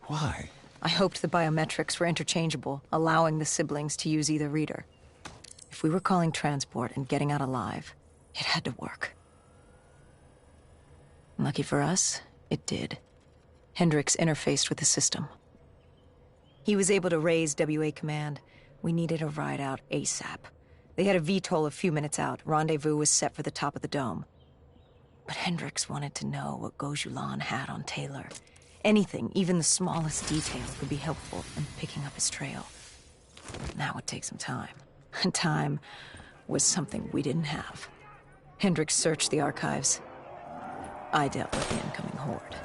Why? I hoped the biometrics were interchangeable, allowing the siblings to use either reader. If we were calling transport and getting out alive, it had to work. Lucky for us, it did. Hendricks interfaced with the system. He was able to raise WA command. We needed a ride out ASAP. They had a VTOL a few minutes out. Rendezvous was set for the top of the dome. But Hendricks wanted to know what Gojulan had on Taylor. Anything, even the smallest detail, could be helpful in picking up his trail. That would take some time. And time was something we didn't have. Hendricks searched the archives. I dealt with the incoming horde.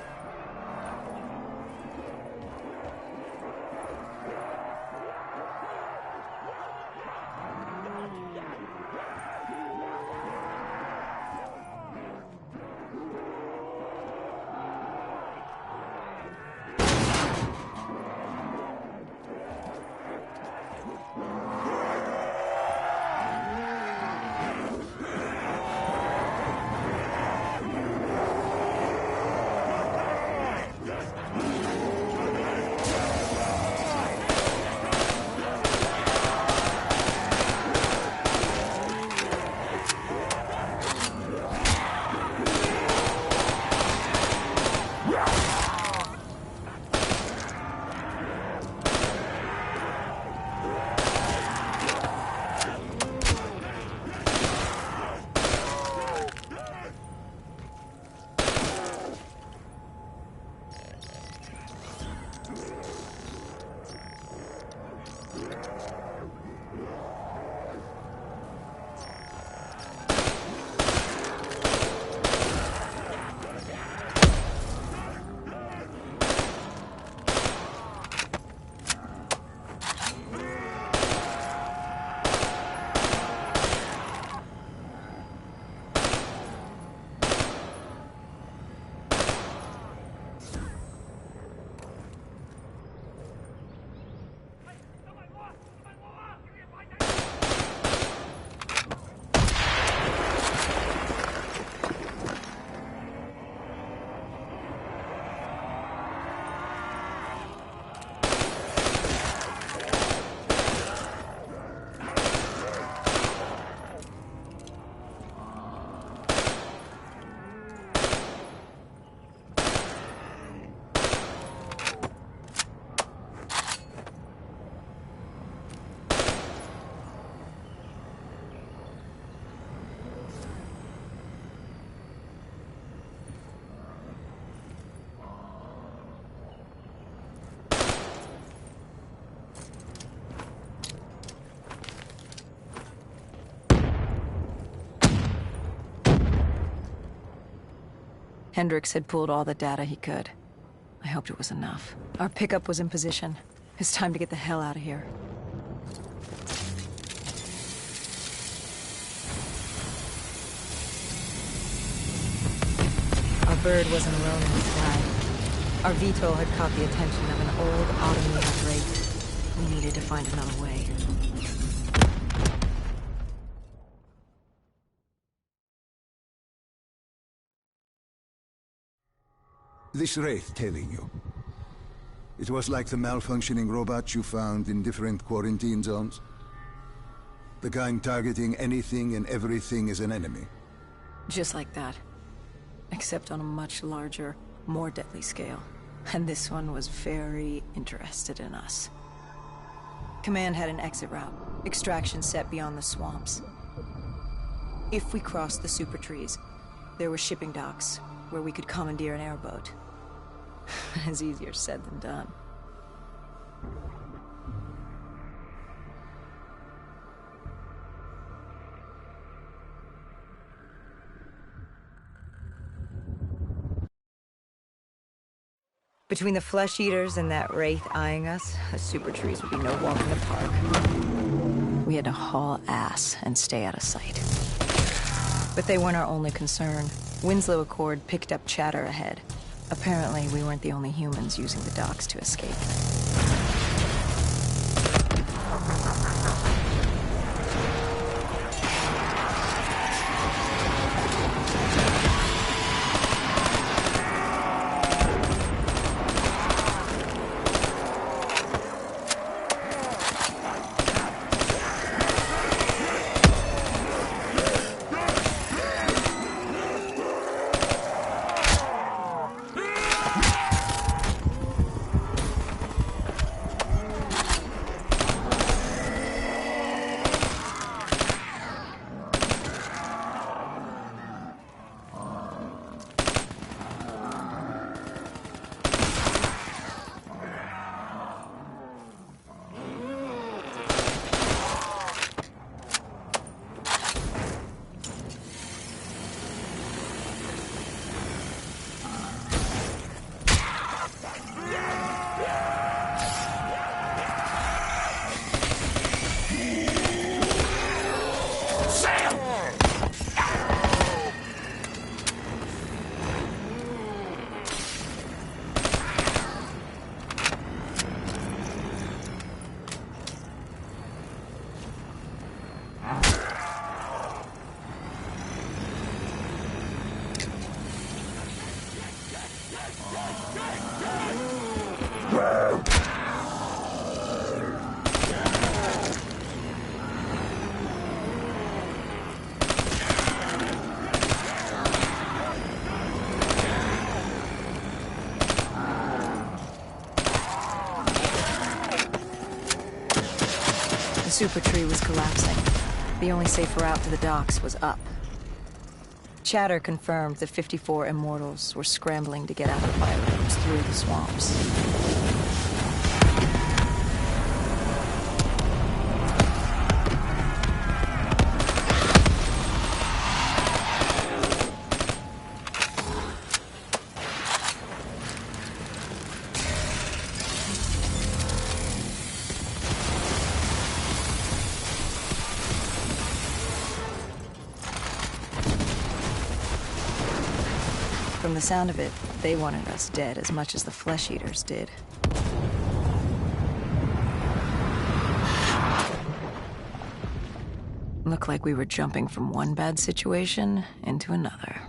Hendricks had pulled all the data he could. I hoped it was enough. Our pickup was in position. It's time to get the hell out of here. Our bird wasn't alone in the sky. Our VTOL had caught the attention of an old automated Wraith. We needed to find another way. This Wraith telling you. It was like the malfunctioning robots you found in different quarantine zones? The kind targeting anything and everything as an enemy? Just like that. Except on a much larger, more deadly scale. And this one was very interested in us. Command had an exit route. Extraction set beyond the swamps. If we crossed the super trees, there were shipping docks where we could commandeer an airboat. It's easier said than done. Between the flesh eaters and that Wraith eyeing us, the super trees would be no walk in the park. We had to haul ass and stay out of sight. But they weren't our only concern. Winslow Accord picked up chatter ahead. Apparently, we weren't the only humans using the docks to escape. The super tree was collapsing. The only safe route to the docks was up. Chatter confirmed the 54 immortals were scrambling to get out of the byroads through the swamps. From the sound of it, they wanted us dead as much as the flesh eaters did. Looked like we were jumping from one bad situation into another.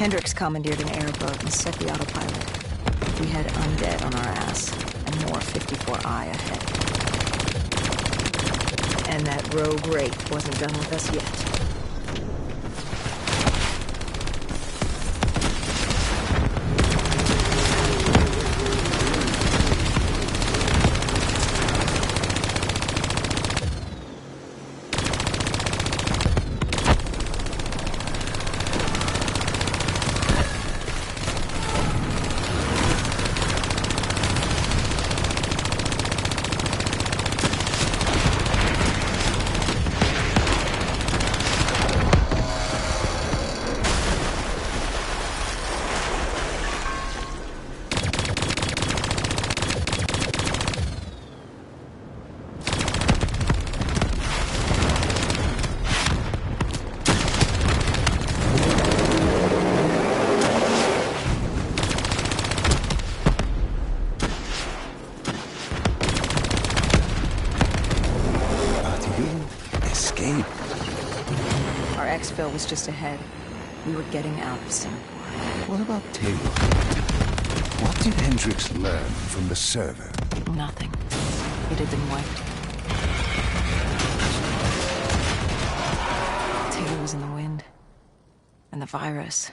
Hendricks commandeered an airboat and set the autopilot. We had undead on our ass, and more 54I ahead. And that rogue wraith wasn't done with us yet. Exfil was just ahead. We were getting out of Singapore. What about Taylor? What did Hendricks learn from the server? Nothing. It had been wiped. Taylor was in the wind. And the virus,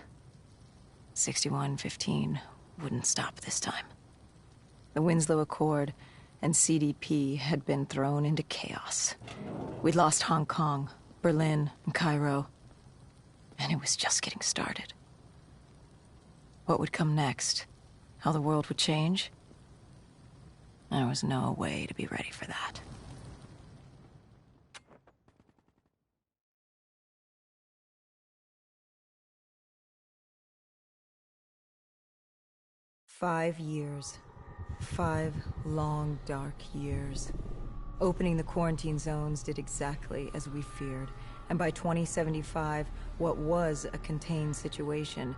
6115, wouldn't stop this time. The Winslow Accord and CDP had been thrown into chaos. We'd lost Hong Kong, Berlin, and Cairo. And it was just getting started. What would come next? How the world would change? There was no way to be ready for that. "5 years. 5 long, dark years. Opening the quarantine zones did exactly as we feared. And by 2075, what was a contained situation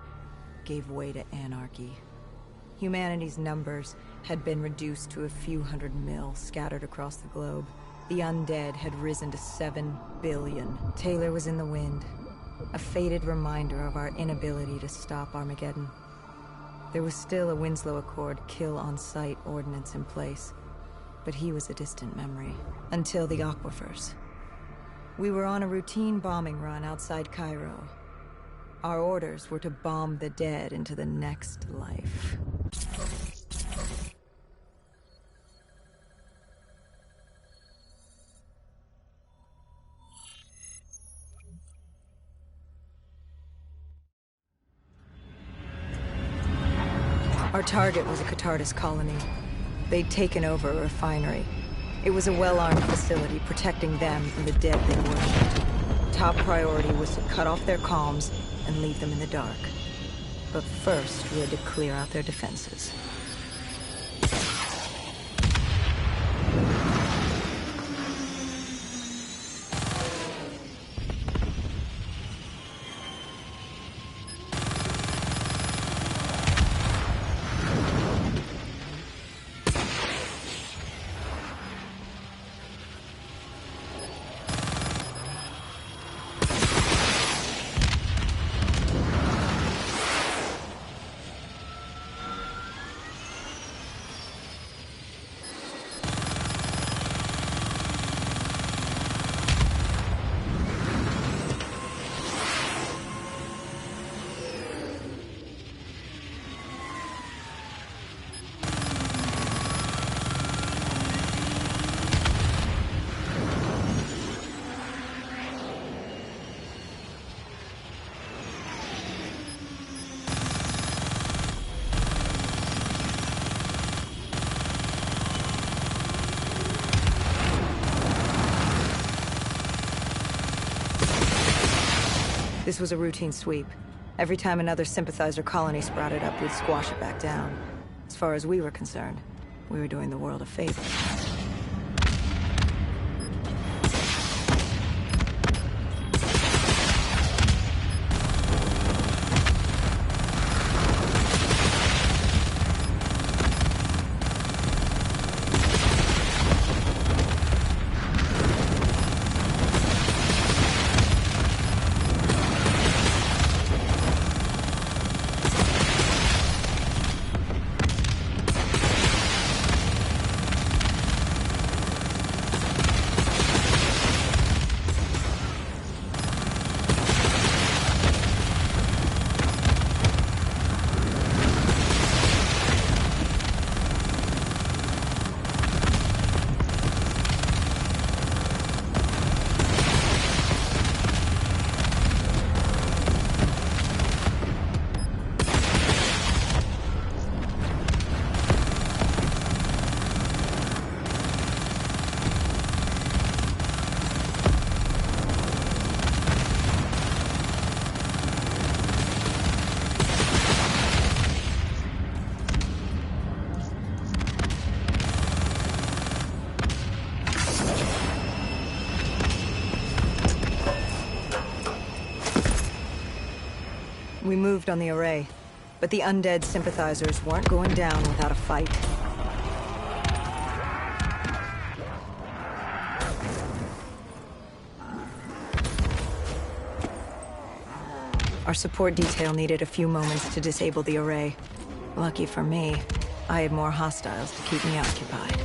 gave way to anarchy. Humanity's numbers had been reduced to a few hundred mil scattered across the globe. The undead had risen to 7 billion. Taylor was in the wind, a faded reminder of our inability to stop Armageddon. There was still a Winslow Accord kill-on-sight ordinance in place, but he was a distant memory. Until the aquifers. We were on a routine bombing run outside Cairo. Our orders were to bomb the dead into the next life. Our target was a Catardus colony. They'd taken over a refinery. It was a well-armed facility protecting them and the dead they worshipped. Top priority was to cut off their comms and leave them in the dark. But first, we had to clear out their defenses. This was a routine sweep. Every time another sympathizer colony sprouted up, we'd squash it back down. As far as we were concerned, we were doing the world a favor. We moved on the array, but the undead sympathizers weren't going down without a fight. Our support detail needed a few moments to disable the array. Lucky for me, I had more hostiles to keep me occupied.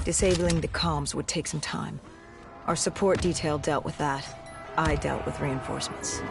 Disabling the comms would take some time. Our support detail dealt with that. I dealt with reinforcements.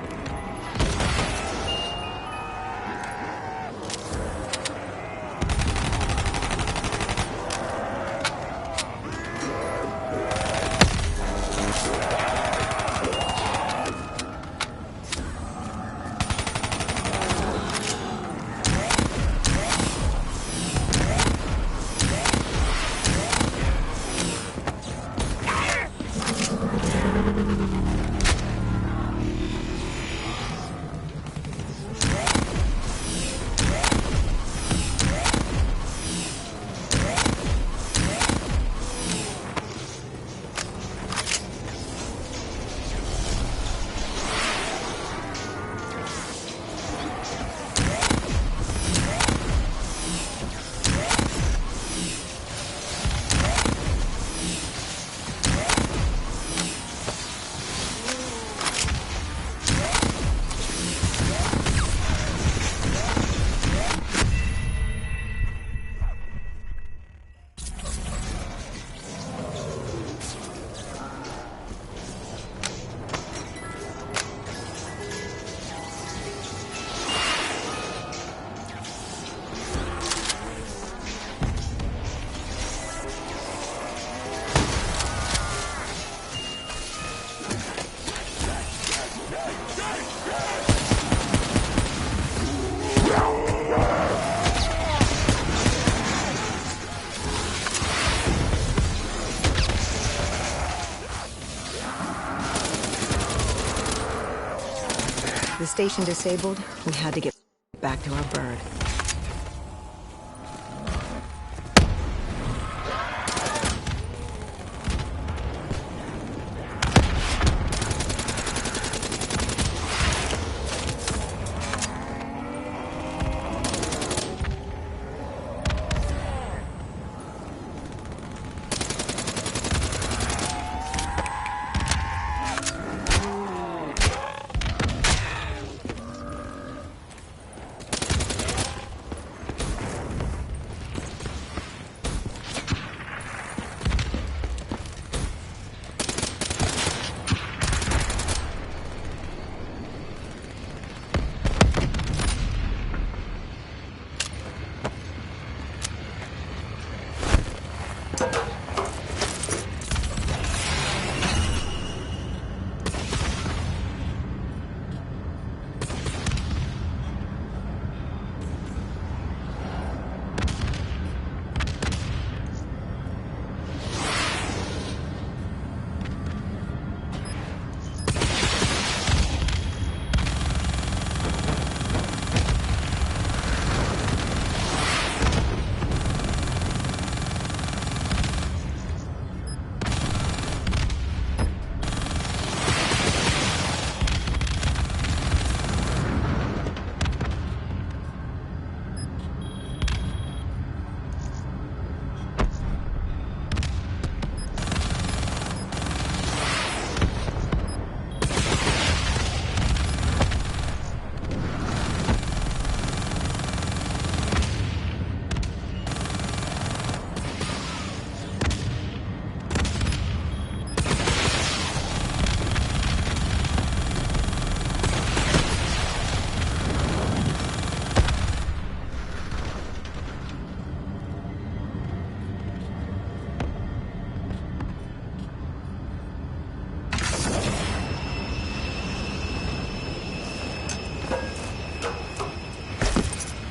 The station disabled, we had to get back to our bird.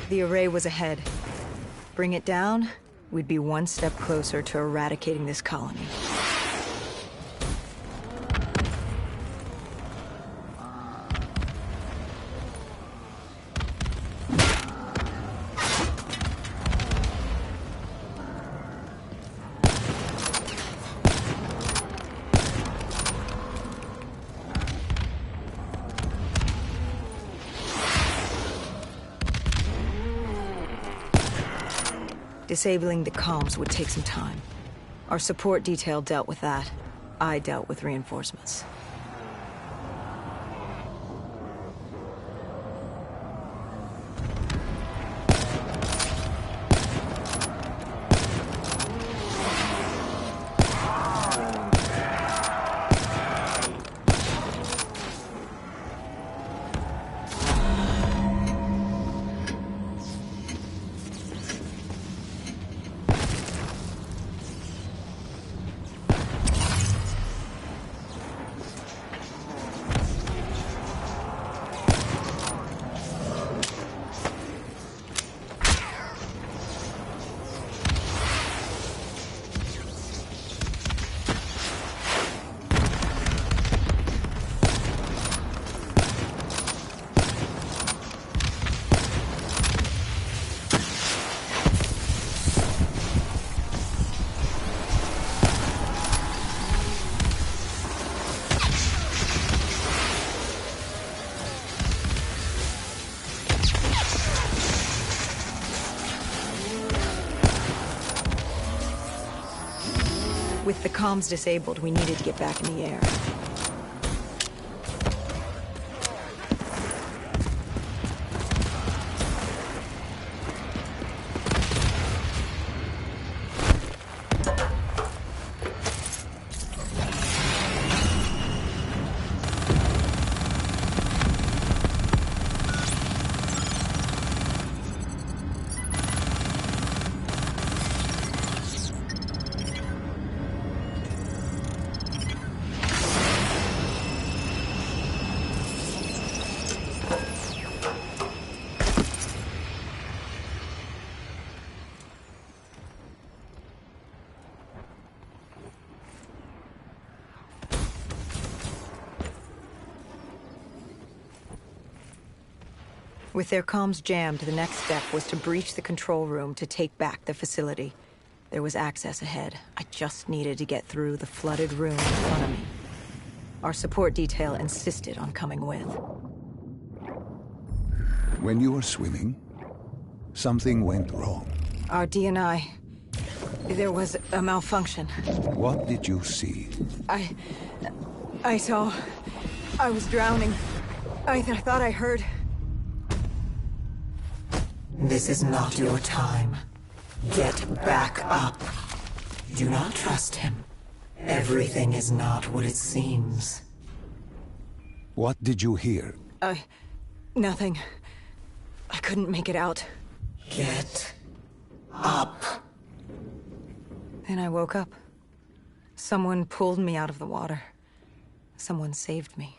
The array was ahead. Bring it down, we'd be one step closer to eradicating this colony. Disabling the comms would take some time. Our support detail dealt with that. I dealt with reinforcements. With the comms disabled, we needed to get back in the air. With their comms jammed, the next step was to breach the control room to take back the facility. There was access ahead. I just needed to get through the flooded room in front of me. Our support detail insisted on coming with. When you were swimming, something went wrong. Our D&I... There was a malfunction. What did you see? I saw... I was drowning. I thought I heard... This is not your time. Get back up. Do not trust him. Everything is not what it seems. What did you hear? Nothing. I couldn't make it out. Get up. Then I woke up. Someone pulled me out of the water. Someone saved me.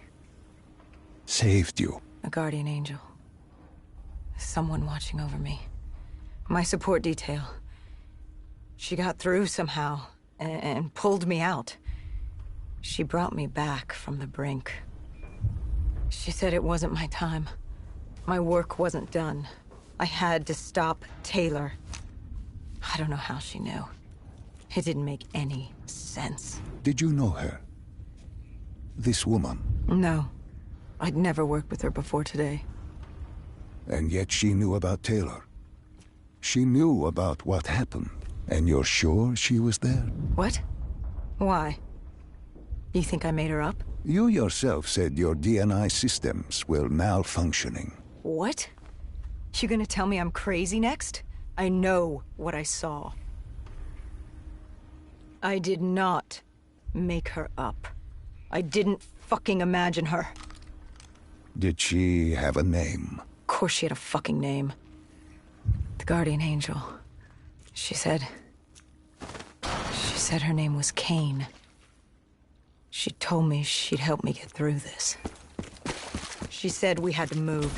Saved you? A guardian angel. Someone watching over me. My support detail. She got through somehow, and pulled me out. She brought me back from the brink. She said it wasn't my time. My work wasn't done. I had to stop Taylor. I don't know how she knew. It didn't make any sense. Did you know her? This woman? No. I'd never worked with her before today. And yet she knew about Taylor. She knew about what happened. And you're sure she was there? What? Why? You think I made her up? You yourself said your DNI systems were malfunctioning. What? You gonna tell me I'm crazy next? I know what I saw. I did not make her up. I didn't fucking imagine her. Did she have a name? Of course she had a fucking name. The Guardian Angel. She said her name was Kane. She told me she'd help me get through this. She said we had to move.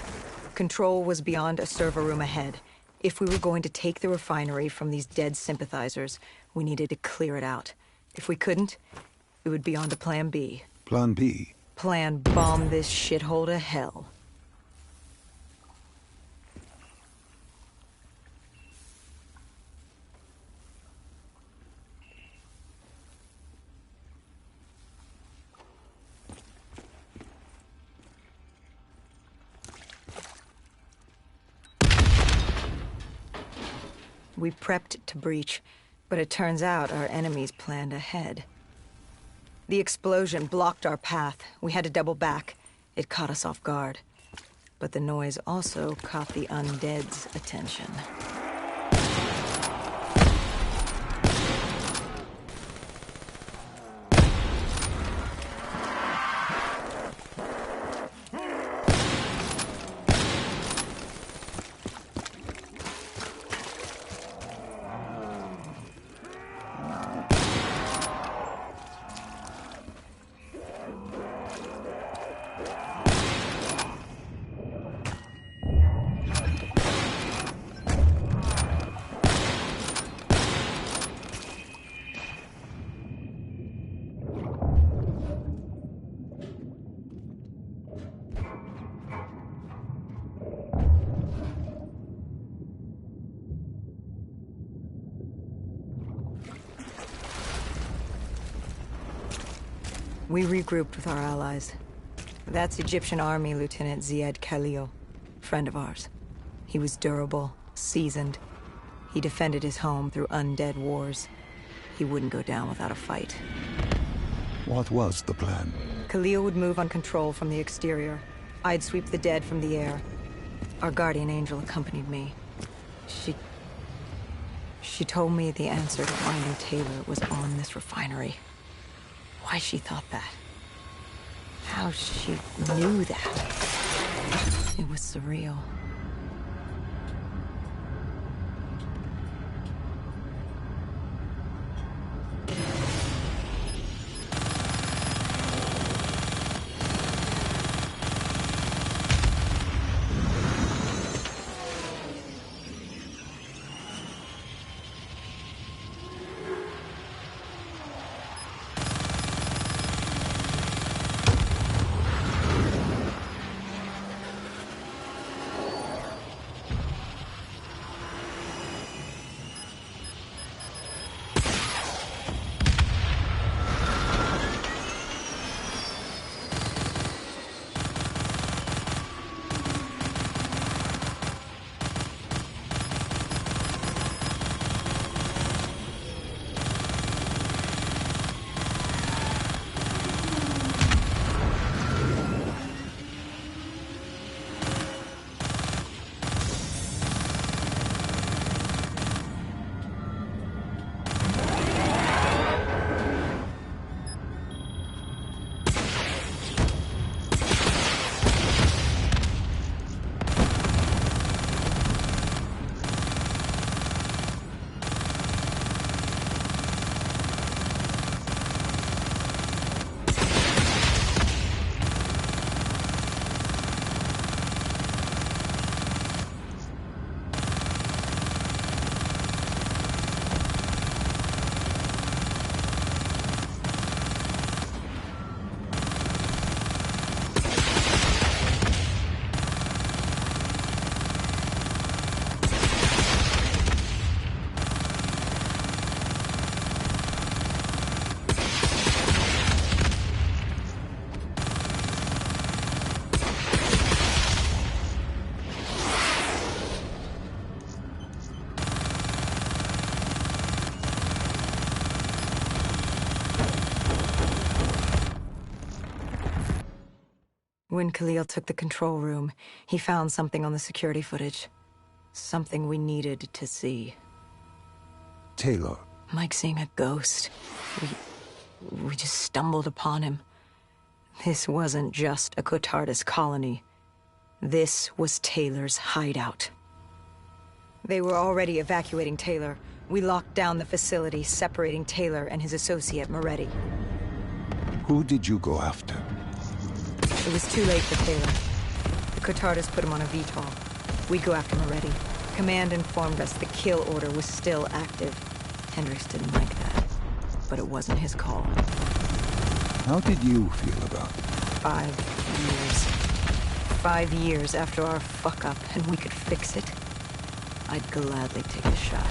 Control was beyond a server room ahead. If we were going to take the refinery from these dead sympathizers, we needed to clear it out. If we couldn't, it would be on to Plan B. Plan B? Plan bomb this shithole to hell. We prepped to breach, but it turns out our enemies planned ahead. The explosion blocked our path. We had to double back. It caught us off guard. But the noise also caught the undead's attention. We regrouped with our allies. That's Egyptian Army Lieutenant Ziad Khalil, friend of ours. He was durable, seasoned. He defended his home through undead wars. He wouldn't go down without a fight. What was the plan? Khalil would move on control from the exterior. I'd sweep the dead from the air. Our guardian angel accompanied me. She told me the answer to finding Taylor was on this refinery. Why she thought that. How she knew that. It was surreal. When Khalil took the control room, he found something on the security footage. Something we needed to see. Taylor. Like seeing a ghost. We just stumbled upon him. This wasn't just a Cotardis colony. This was Taylor's hideout. They were already evacuating Taylor. We locked down the facility, separating Taylor and his associate, Moretti. Who did you go after? It was too late for Taylor. The Cotardis put him on a VTOL. We'd go after Moretti. Command informed us the kill order was still active. Hendricks didn't like that, but it wasn't his call. How did you feel about it? 5 years. 5 years after our fuck-up, and we could fix it. I'd gladly take a shot.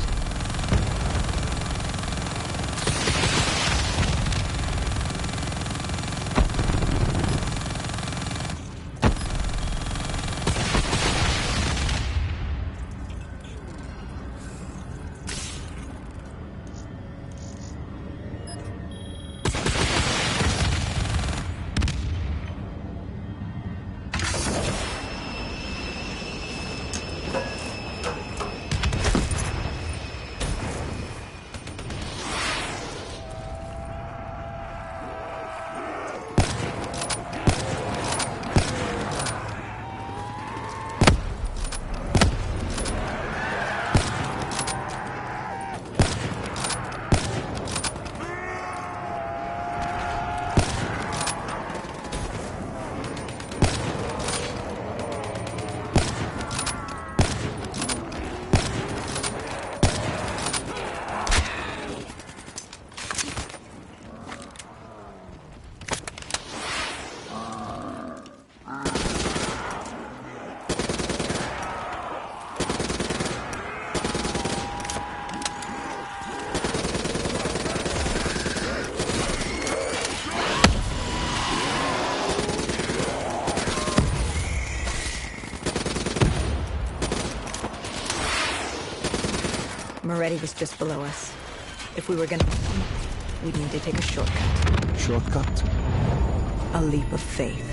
Moretti was just below us. If we were gonna... we'd need to take a shortcut. Shortcut? A leap of faith.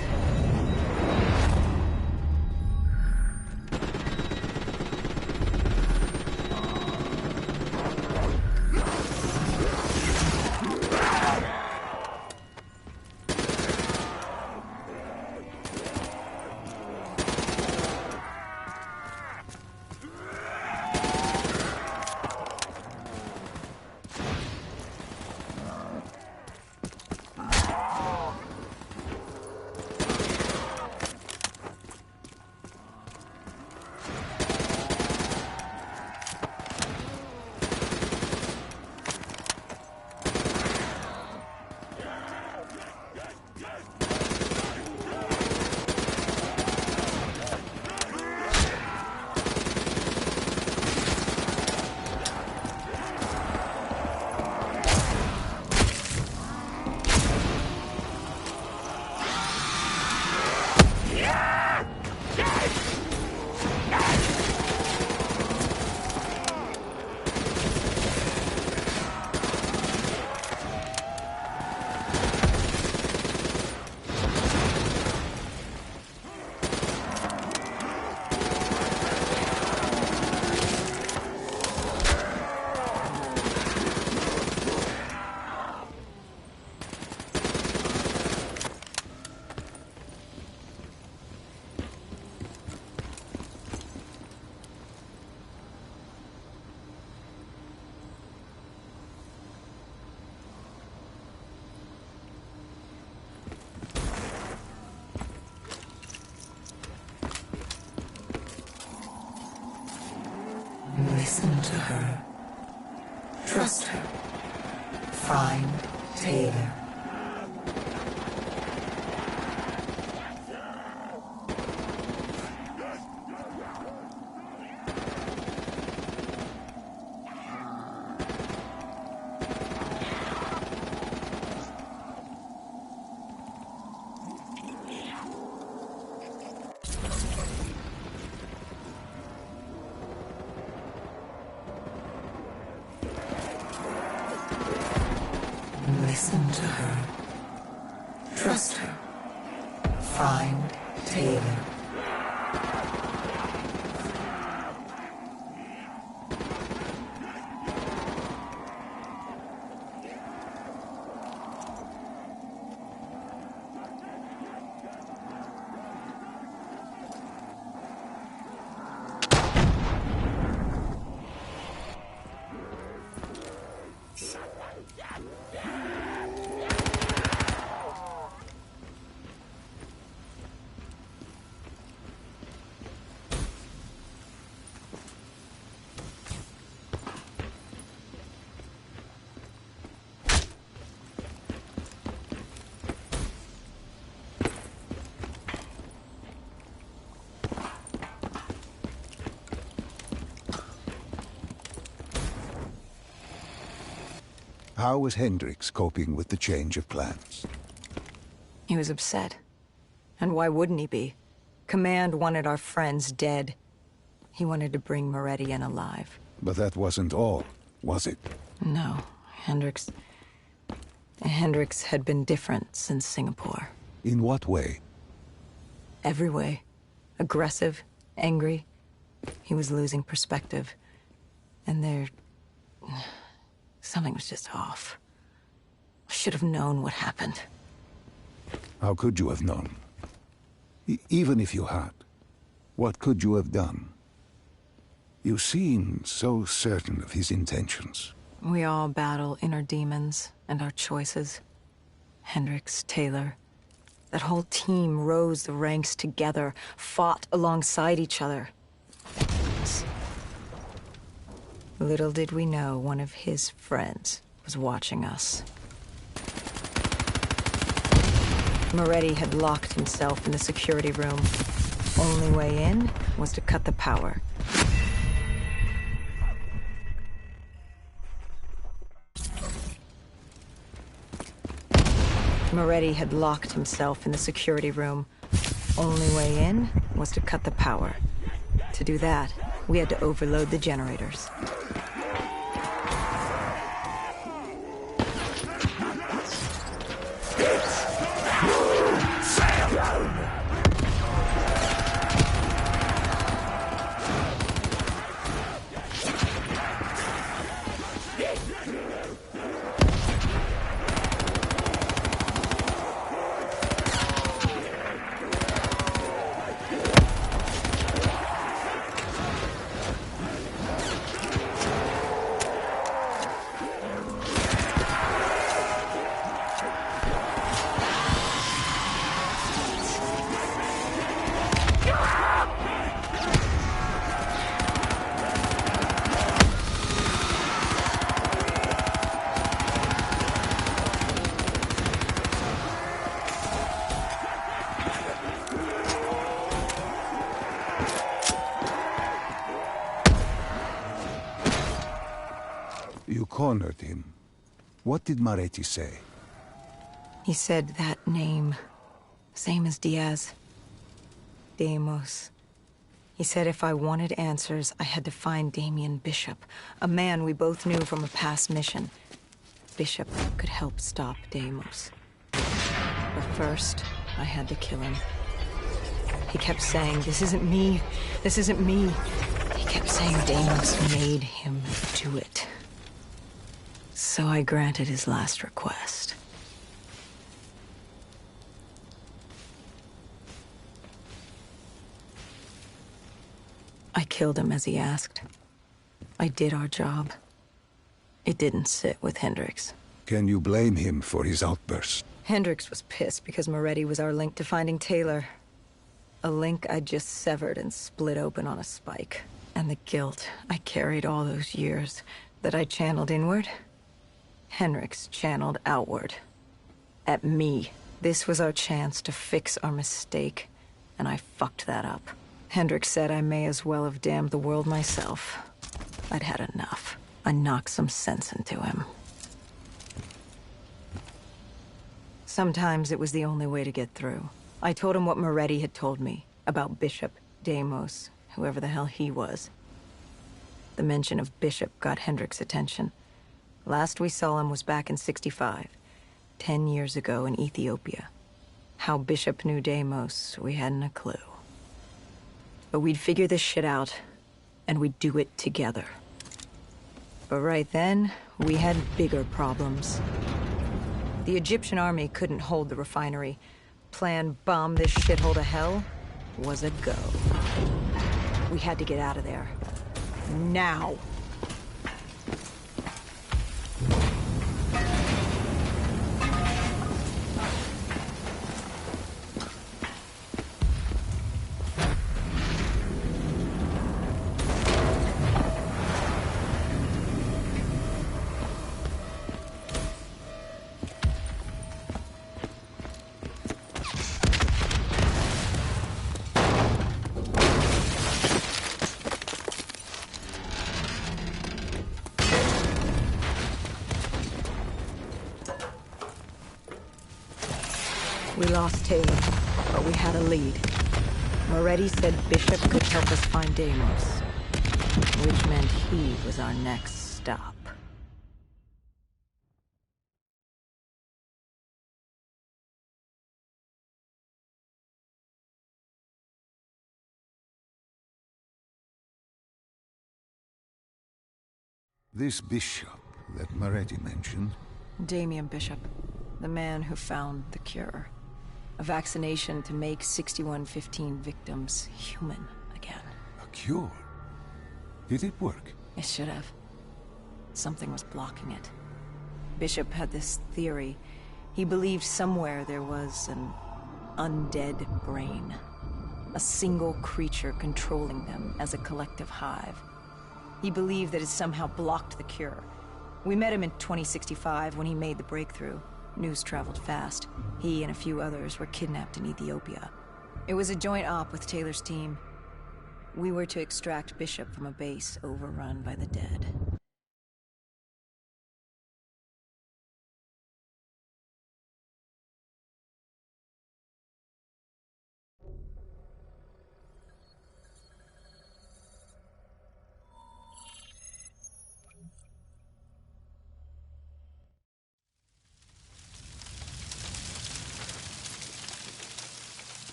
Listen to her. Trust her. Find Taylor. Listen to her. Trust her. Find Taylor. How was Hendricks coping with the change of plans? He was upset. And why wouldn't he be? Command wanted our friends dead. He wanted to bring Moretti in alive. But that wasn't all, was it? No, Hendricks had been different since Singapore. In what way? Every way. Aggressive, angry. He was losing perspective. And something was just off. I should have known what happened. How could you have known? Even if you had, what could you have done? You seem so certain of his intentions. We all battle inner demons and our choices. Hendricks, Taylor. That whole team rose the ranks together, fought alongside each other. Little did we know one of his friends was watching us. Moretti had locked himself in the security room. Only way in was to cut the power. Moretti had locked himself in the security room. Only way in was to cut the power. To do that, we had to overload the generators. cornered him, what did Moretti say? He said that name, same as Diaz. Deimos. He said if I wanted answers, I had to find Damien Bishop, a man we both knew from a past mission. Bishop could help stop Deimos. But first, I had to kill him. He kept saying, this isn't me, this isn't me. He kept saying Deimos made him do it. So I granted his last request. I killed him as he asked. I did our job. It didn't sit with Hendricks. Can you blame him for his outburst? Hendricks was pissed because Moretti was our link to finding Taylor. A link I'd just severed and split open on a spike. And the guilt I carried all those years that I channeled inward, Hendricks channeled outward. At me. This was our chance to fix our mistake, and I fucked that up. Hendricks said I may as well have damned the world myself. I'd had enough. I knocked some sense into him. Sometimes it was the only way to get through. I told him what Moretti had told me about Bishop, Deimos, whoever the hell he was. The mention of Bishop got Hendricks' attention. Last we saw him was back in '65, 10 years ago in Ethiopia. How Bishop knew Deimos, we hadn't a clue. But we'd figure this shit out, and we'd do it together. But right then, we had bigger problems. The Egyptian army couldn't hold the refinery. Plan bomb this shithole to hell was a go. We had to get out of there. Now! We lost Taylor, but we had a lead. Moretti said Bishop could help us find Deimos, which meant he was our next stop. This bishop that Moretti mentioned... Damien Bishop, the man who found the cure. A vaccination to make 6115 victims human again. A cure? Did it work? It should have. Something was blocking it. Bishop had this theory. He believed somewhere there was an undead brain. A single creature controlling them as a collective hive. He believed that it somehow blocked the cure. We met him in 2065 when he made the breakthrough. News traveled fast. He and a few others were kidnapped in Ethiopia. It was a joint op with Taylor's team. We were to extract Bishop from a base overrun by the dead.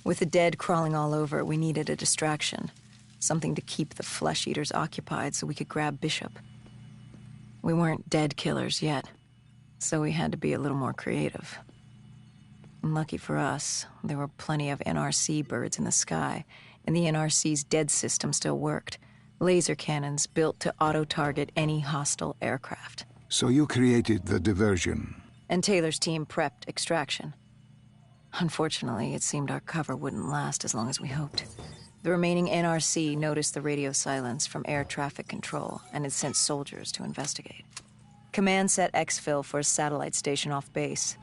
With the dead crawling all over, we needed a distraction. Something to keep the flesh eaters occupied so we could grab Bishop. We weren't dead killers yet, so we had to be a little more creative. And lucky for us, there were plenty of NRC birds in the sky, and the NRC's dead system still worked. Laser cannons built to auto-target any hostile aircraft. So you created the diversion. And Taylor's team prepped extraction. Unfortunately, it seemed our cover wouldn't last as long as we hoped. The remaining NRC noticed the radio silence from air traffic control and had sent soldiers to investigate. Command set exfil for a satellite station off base.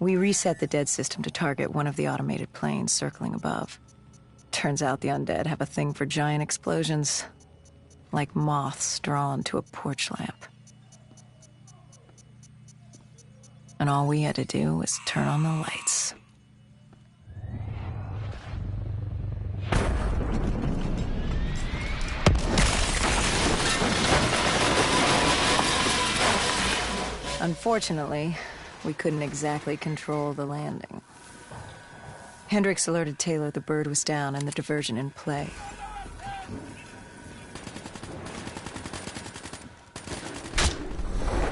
We reset the dead system to target one of the automated planes circling above. Turns out the undead have a thing for giant explosions. like moths drawn to a porch lamp. And all we had to do was turn on the lights. Unfortunately, we couldn't exactly control the landing. Hendricks alerted Taylor the bird was down and the diversion in play.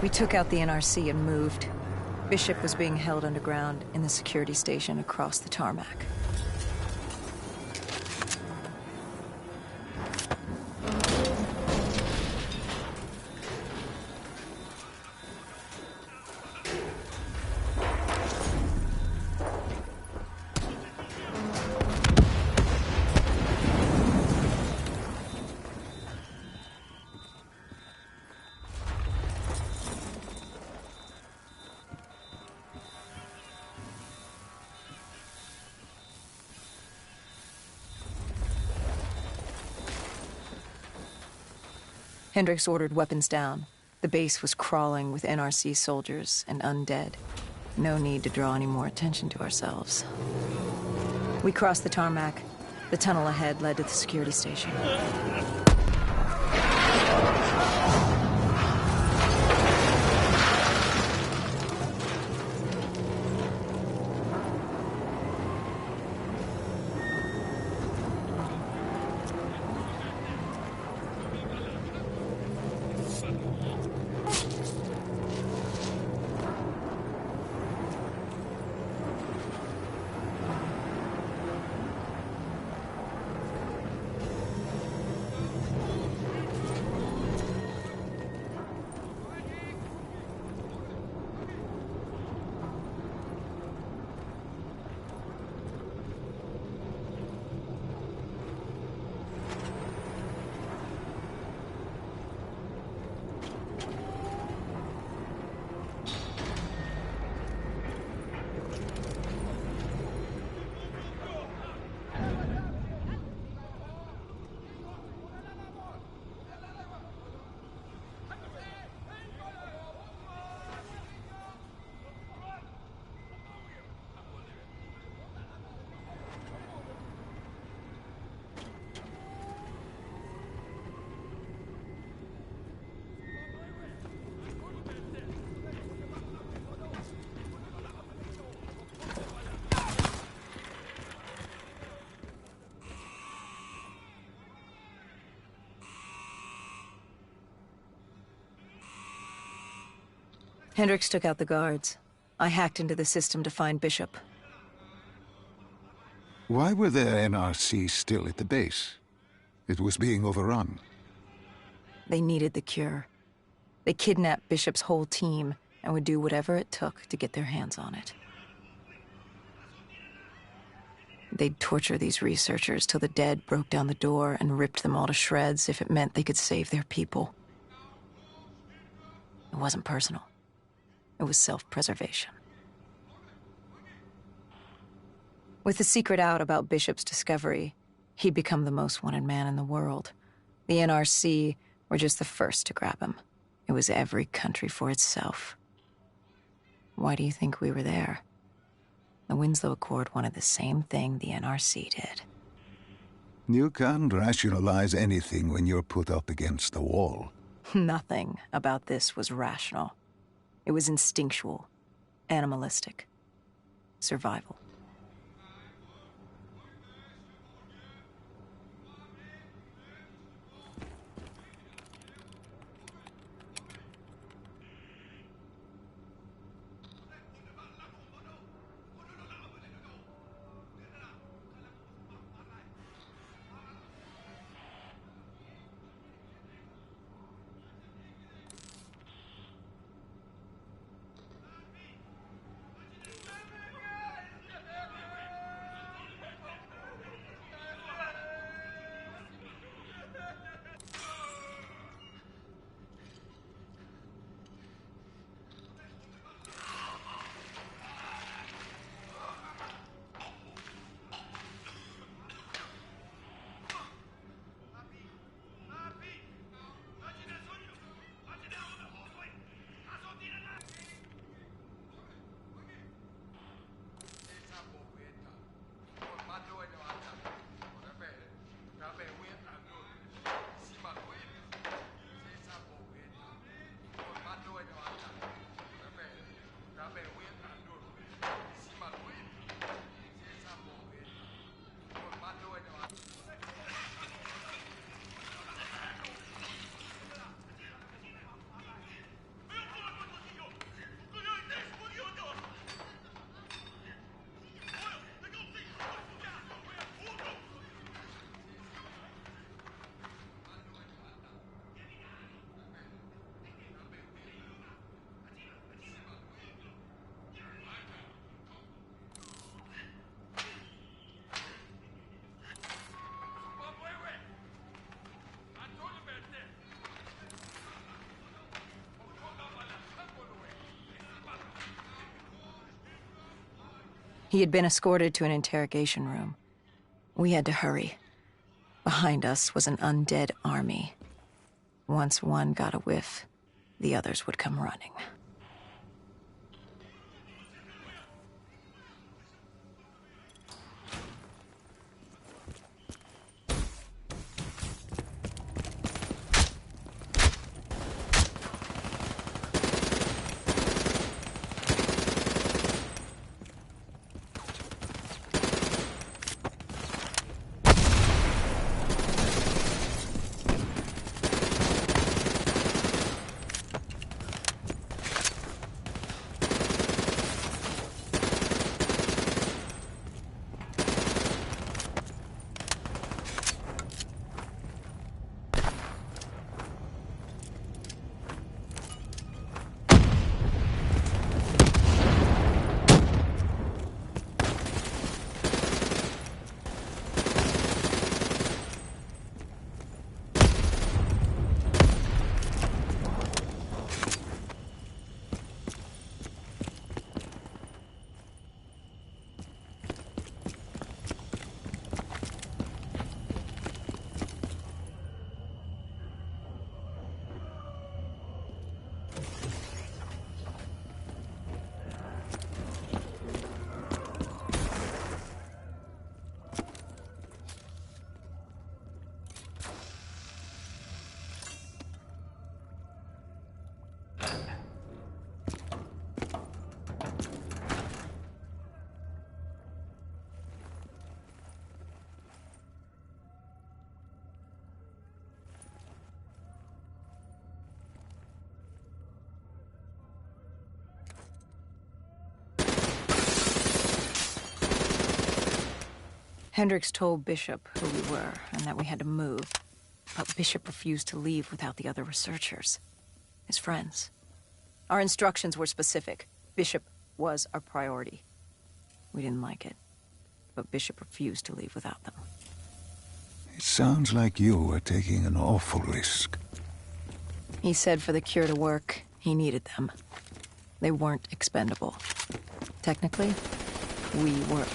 We took out the NRC and moved. Bishop was being held underground in the security station across the tarmac. Hendricks ordered weapons down. The base was crawling with NRC soldiers and undead. No need to draw any more attention to ourselves. We crossed the tarmac. The tunnel ahead led to the security station. Hendricks took out the guards. I hacked into the system to find Bishop. Why were the NRC still at the base? It was being overrun. They needed the cure. They kidnapped Bishop's whole team and would do whatever it took to get their hands on it. They'd torture these researchers till the dead broke down the door and ripped them all to shreds if it meant they could save their people. It wasn't personal. It was self-preservation. With the secret out about Bishop's discovery, he'd become the most wanted man in the world. The NRC were just the first to grab him. It was every country for itself. Why do you think we were there? The Winslow Accord wanted the same thing the NRC did. You can't rationalize anything when you're put up against the wall. Nothing about this was rational. It was instinctual, animalistic, survival. He had been escorted to an interrogation room. We had to hurry. Behind us was an undead army. Once one got a whiff, the others would come running. Hendricks told Bishop who we were and that we had to move, but Bishop refused to leave without the other researchers, his friends. Our instructions were specific. Bishop was our priority. We didn't like it, but Bishop refused to leave without them. It sounds like you were taking an awful risk. He said for the cure to work, he needed them. They weren't expendable. Technically, we were.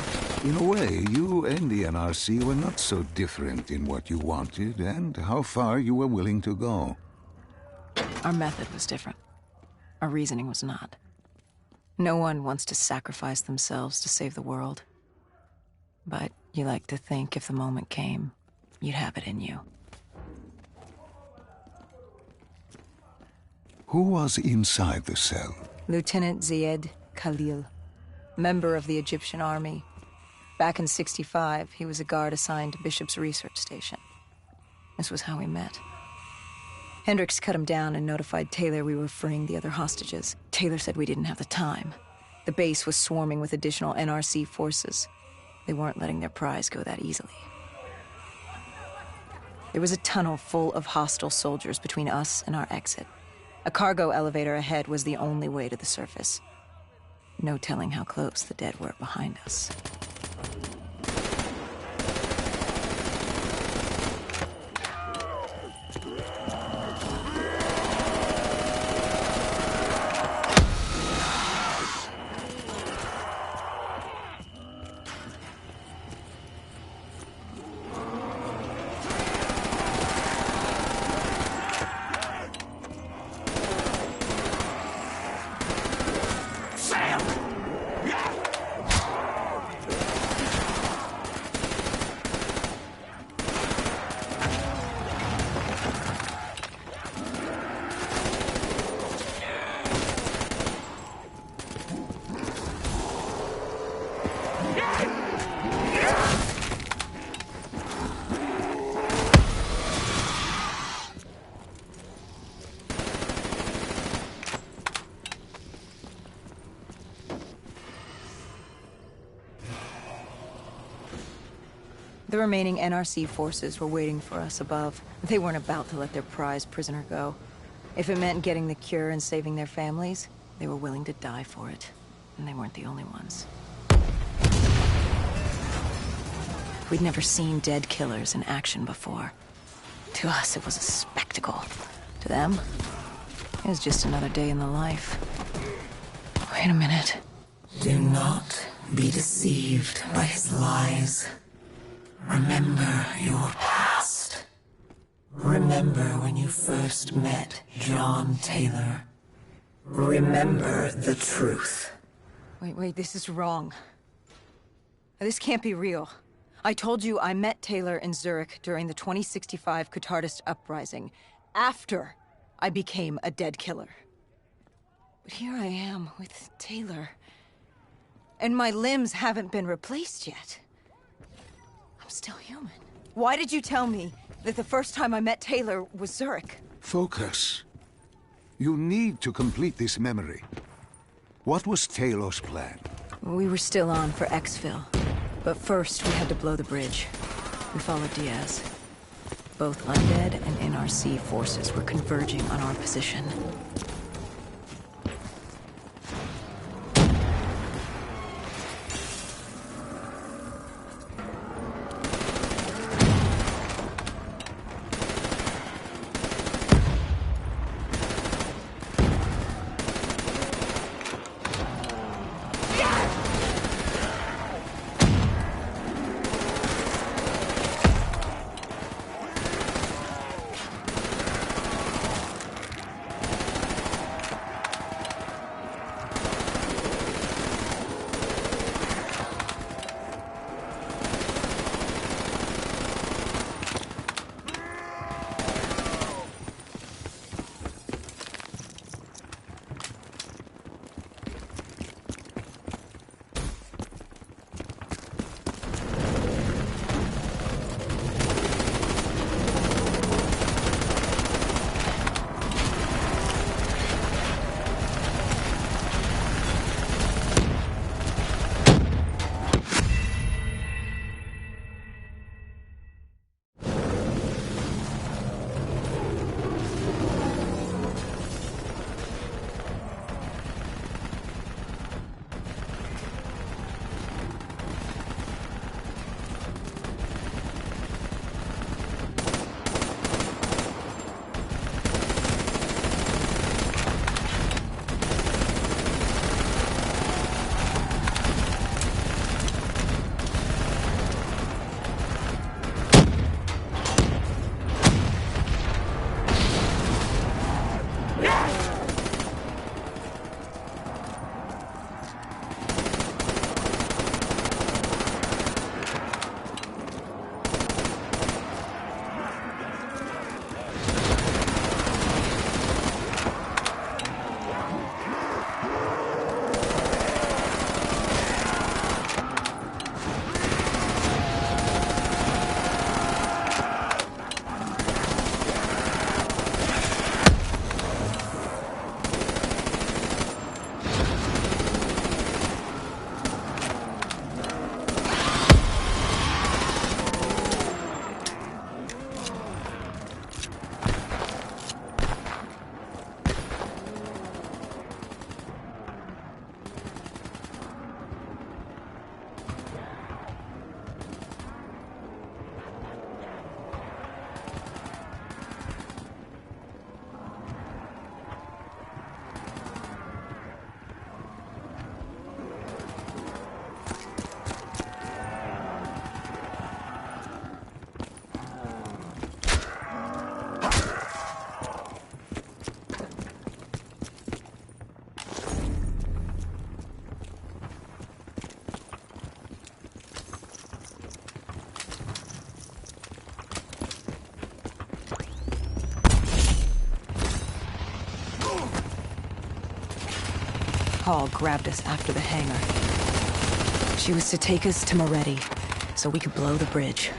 In a way, you and the NRC were not so different in what you wanted and how far you were willing to go. Our method was different. Our reasoning was not. No one wants to sacrifice themselves to save the world. But you like to think if the moment came, you'd have it in you. Who was inside the cell? Lieutenant Zayed Khalil, member of the Egyptian army. Back in '65, he was a guard assigned to Bishop's research station. This was how we met. Hendricks cut him down and notified Taylor we were freeing the other hostages. Taylor said we didn't have the time. The base was swarming with additional NRC forces. They weren't letting their prize go that easily. There was a tunnel full of hostile soldiers between us and our exit. A cargo elevator ahead was the only way to the surface. No telling how close the dead were behind us. The remaining NRC forces were waiting for us above. They weren't about to let their prize prisoner go. If it meant getting the cure and saving their families, they were willing to die for it. And they weren't the only ones. We'd never seen dead killers in action before. To us, it was a spectacle. To them, it was just another day in the life. Wait a minute. Do not be deceived by his lies. Remember your past. Remember when you first met John Taylor. Remember the truth. Wait, this is wrong. This can't be real. I told you I met Taylor in Zurich during the 2065 Catardist Uprising, after I became a dead killer. But here I am with Taylor, and my limbs haven't been replaced yet. I'm still human. Why did you tell me that the first time I met Taylor was Zurich? Focus. You need to complete this memory. What was Taylor's plan? We were still on for exfil, but first we had to blow the bridge. We followed Diaz. Both undead and NRC forces were converging on our position. Hall grabbed us after the hangar. She was to take us to Moretti, so we could blow the bridge.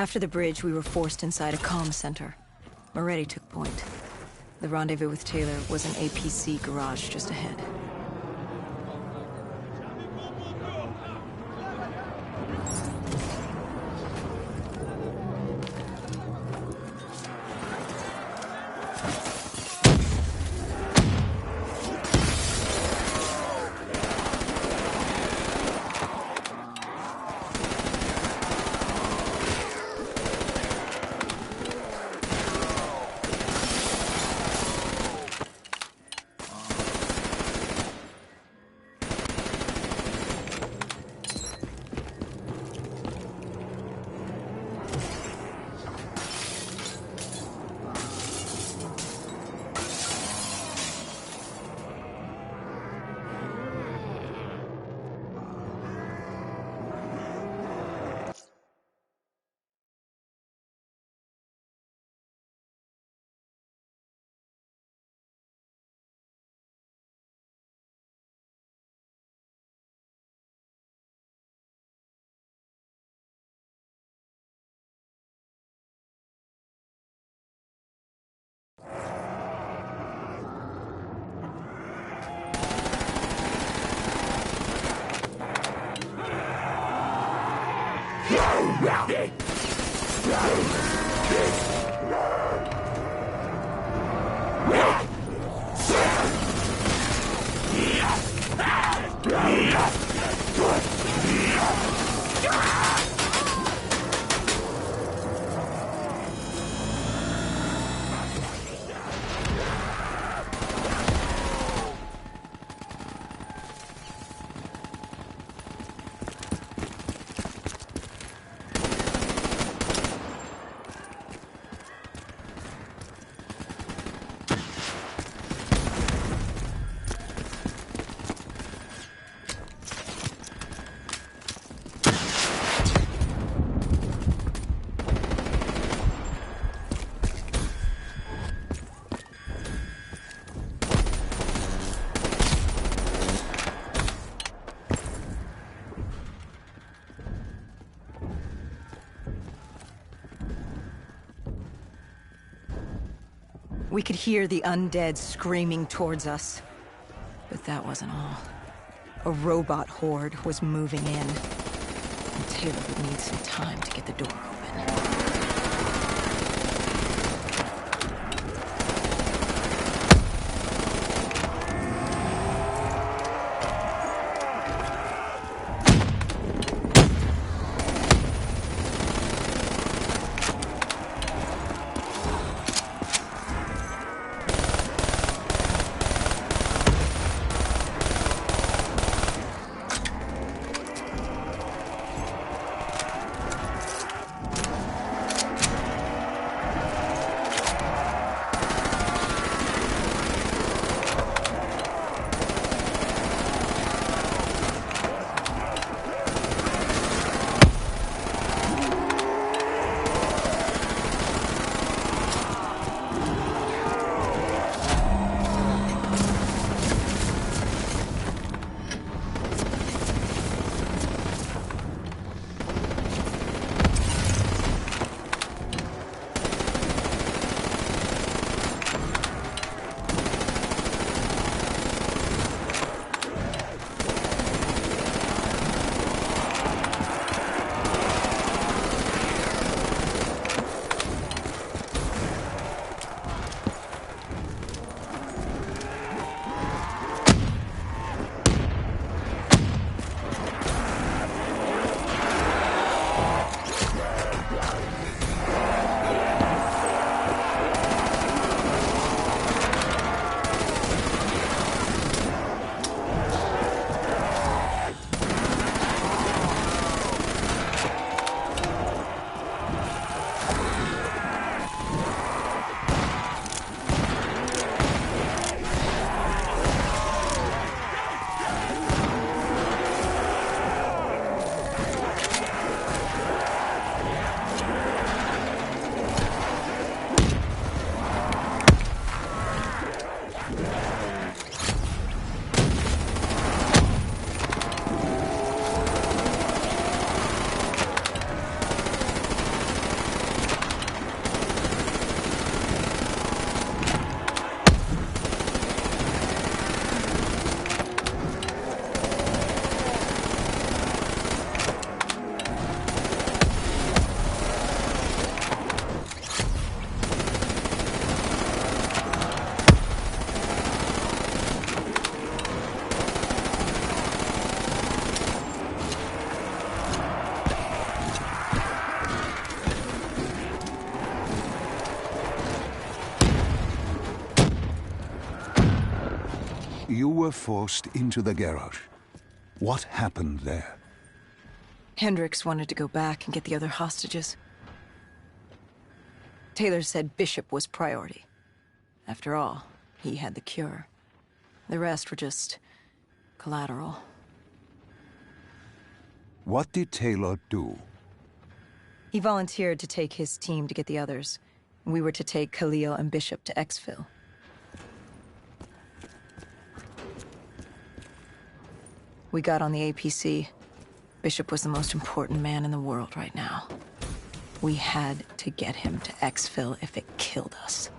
After the bridge, we were forced inside a comm center. Moretti took point. The rendezvous with Taylor was an APC garage just ahead. We could hear the undead screaming towards us. But that wasn't all. A robot horde was moving in. And Taylor would need some time to get the door open. You were forced into the garage. What happened there? Hendricks wanted to go back and get the other hostages. Taylor said Bishop was priority. After all, he had the cure. The rest were just collateral. What did Taylor do? He volunteered to take his team to get the others. We were to take Khalil and Bishop to Exfil. We got on the APC. Bishop was the most important man in the world right now. We had to get him to Exfil if it killed us.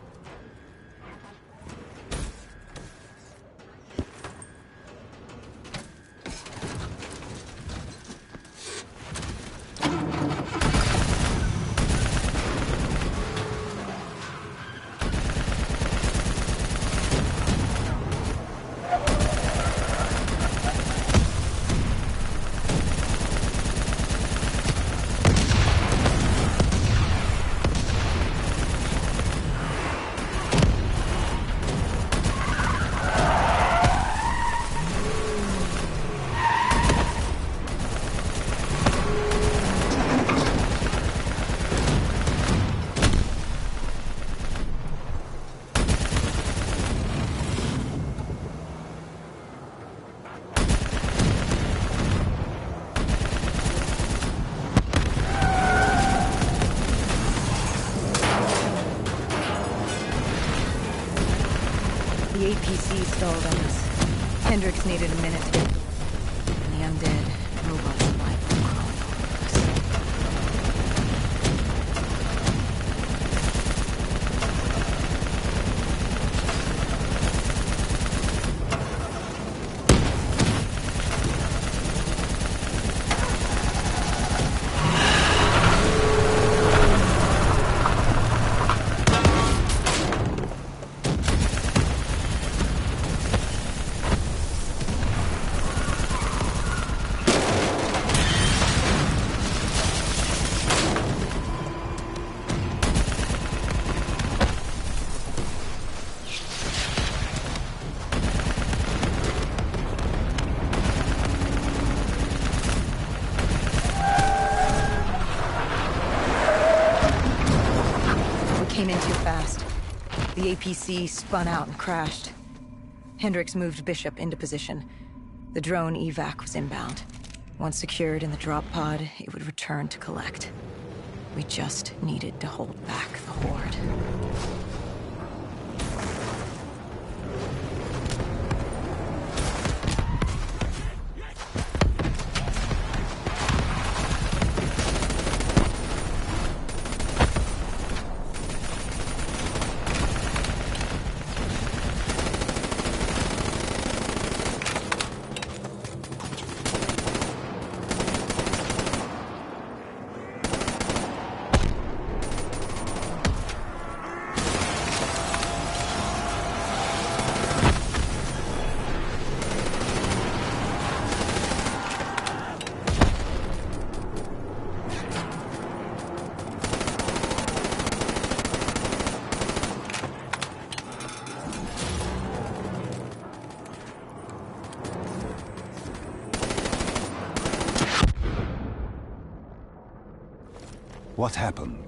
The APC stalled on us. Hendricks needed a minute to get... And the undead robots alive were crawling over us. Came in too fast. The APC spun out and crashed. Hendricks moved Bishop into position. The drone evac was inbound. Once secured in the drop pod, it would return to collect. We just needed to hold back the horde. What happened?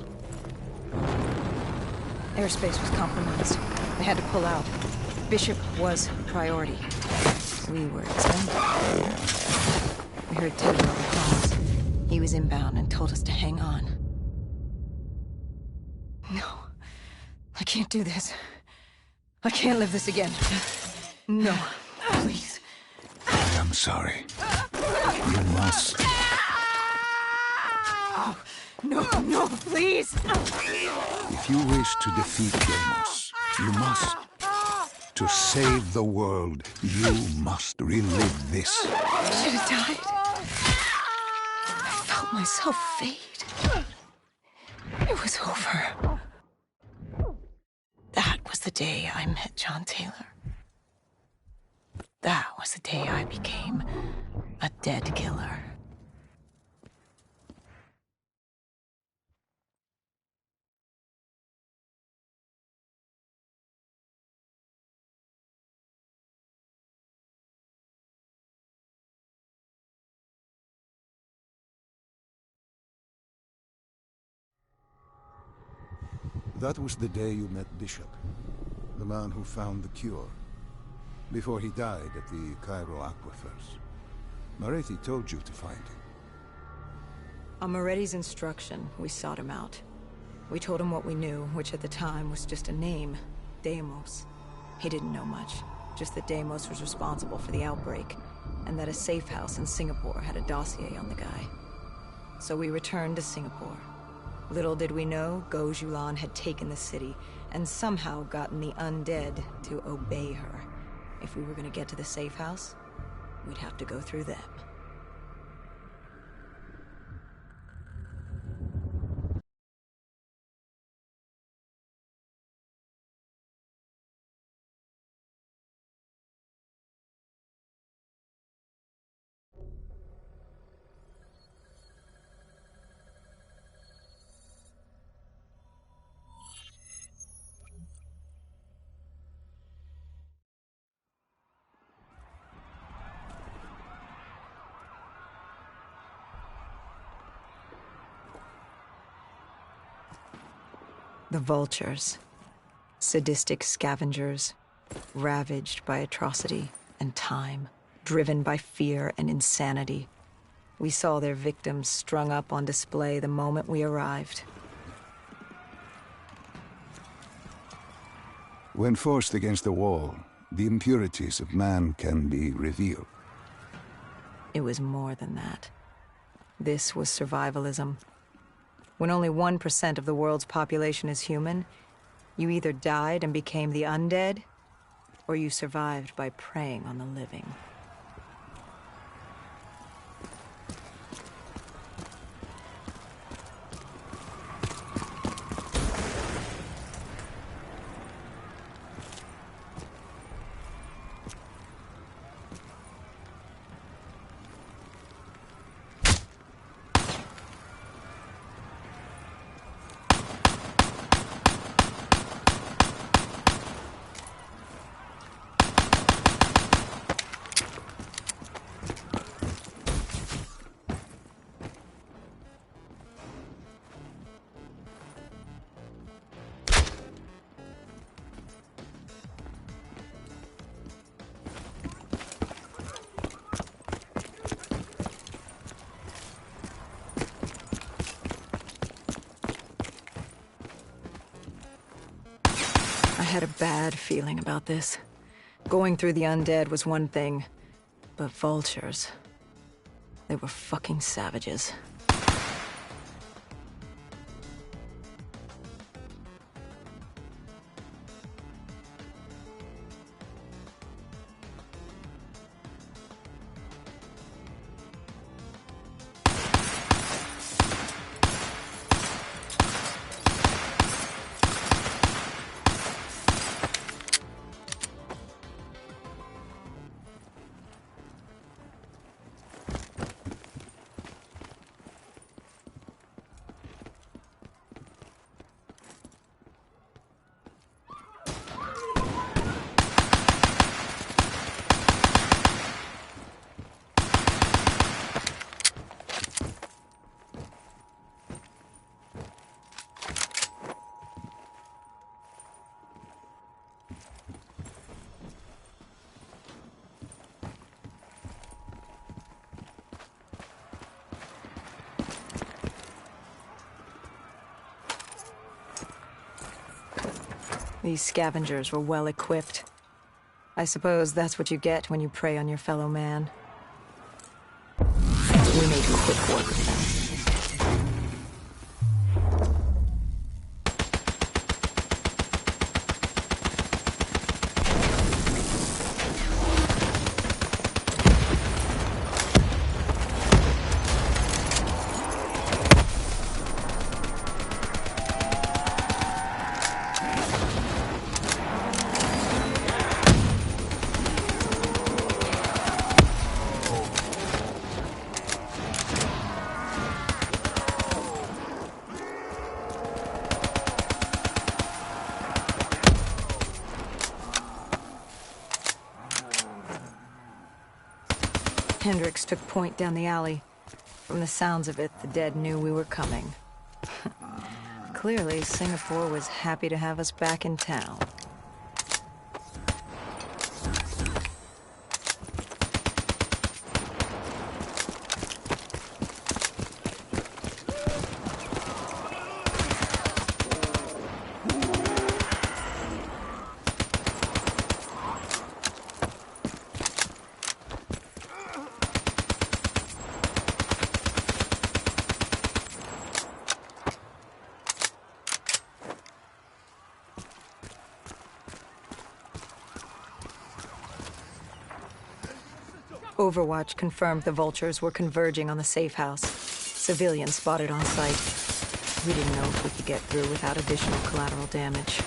Airspace was compromised. They had to pull out. Bishop was priority. We were expendable. We heard Taylor on the comms. He was inbound and told us to hang on. No. I can't do this. I can't live this again. No. Please. I am sorry. You must. No, no, please! If you wish to defeat Deimos, you must. To save the world, you must relive this. I should have died. I felt myself fade. It was over. That was the day I met John Taylor. That was the day I became a dead killer. That was the day you met Bishop, the man who found the cure, before he died at the Cairo aquifers. Moretti told you to find him. On Moretti's instruction, we sought him out. We told him what we knew, which at the time was just a name, Deimos. He didn't know much, just that Deimos was responsible for the outbreak, and that a safe house in Singapore had a dossier on the guy. So we returned to Singapore. Little did we know, Gojulan had taken the city, and somehow gotten the undead to obey her. If we were gonna get to the safe house, we'd have to go through them. The vultures. Sadistic scavengers, ravaged by atrocity and time, driven by fear and insanity. We saw their victims strung up on display the moment we arrived. When forced against the wall, the impurities of man can be revealed. It was more than that. This was survivalism. When only 1% of the world's population is human, you either died and became the undead, or you survived by preying on the living. I had a bad feeling about this. Going through the undead was one thing, but vultures, they were fucking savages. These scavengers were well equipped. I suppose that's what you get when you prey on your fellow man. We made quick work of them. Hendricks took point down the alley. From the sounds of it, the dead knew we were coming. Clearly, Singapore was happy to have us back in town. Overwatch confirmed the vultures were converging on the safe house. Civilians spotted on site. We didn't know if we could get through without additional collateral damage.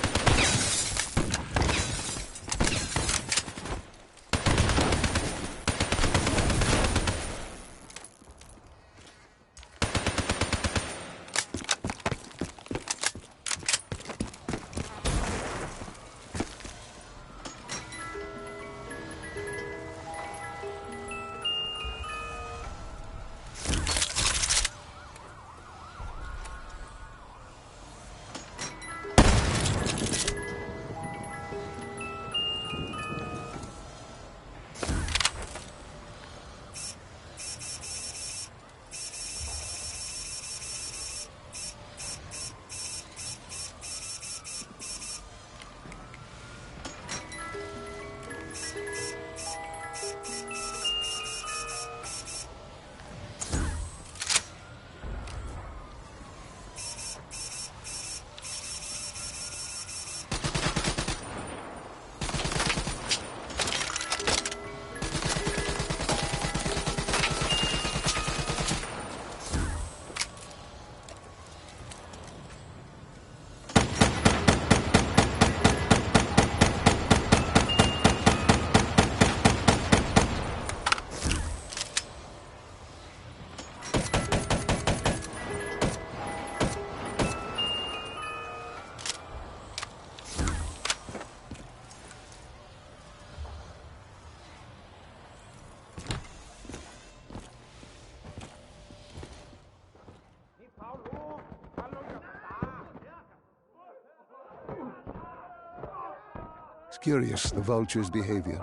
It's curious, the vulture's behavior.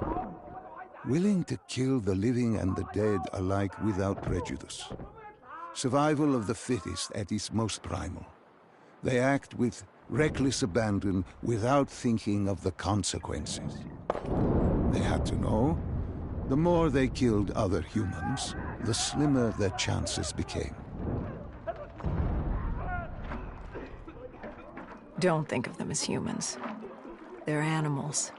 Willing to kill the living and the dead alike without prejudice. Survival of the fittest at its most primal. They act with reckless abandon without thinking of the consequences. They had to know, the more they killed other humans, the slimmer their chances became. Don't think of them as humans. They're animals.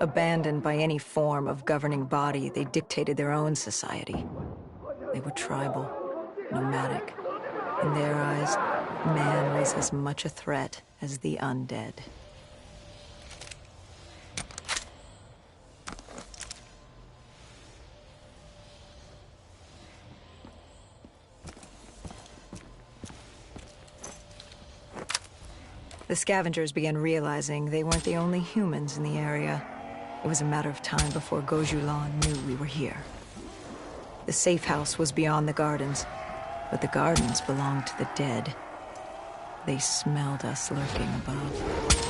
Abandoned by any form of governing body, they dictated their own society. They were tribal, nomadic. In their eyes, man was as much a threat as the undead. The scavengers began realizing they weren't the only humans in the area. It was a matter of time before Gojulan knew we were here. The safe house was beyond the gardens, but the gardens belonged to the dead. They smelled us lurking above.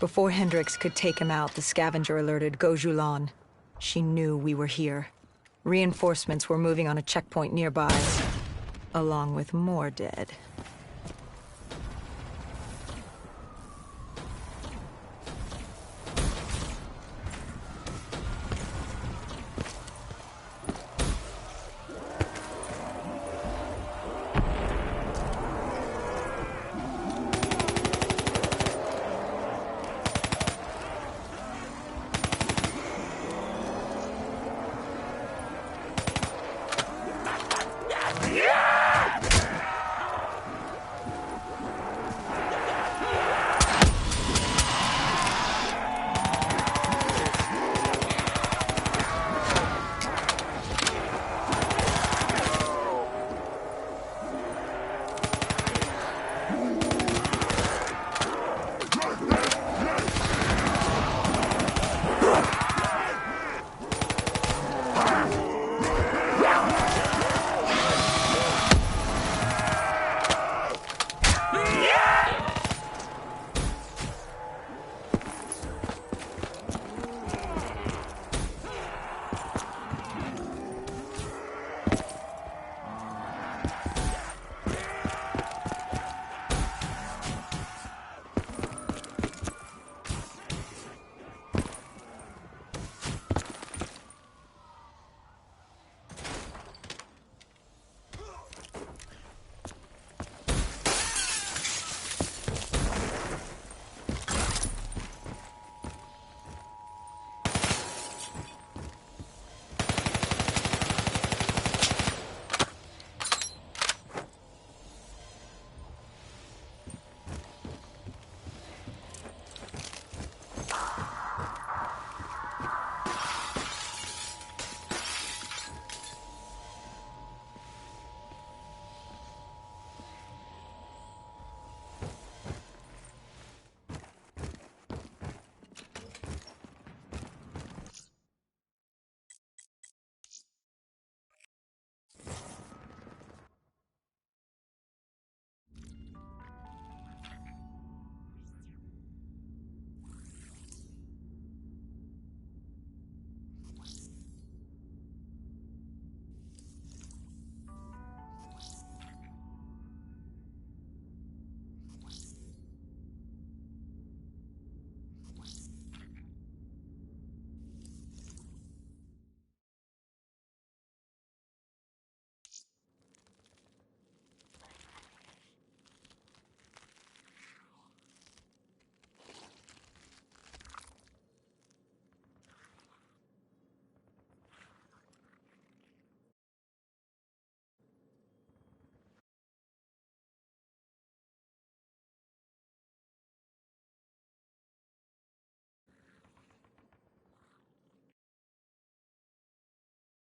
Before Hendricks could take him out, the scavenger alerted Gojulan. She knew we were here. Reinforcements were moving on a checkpoint nearby, along with more dead.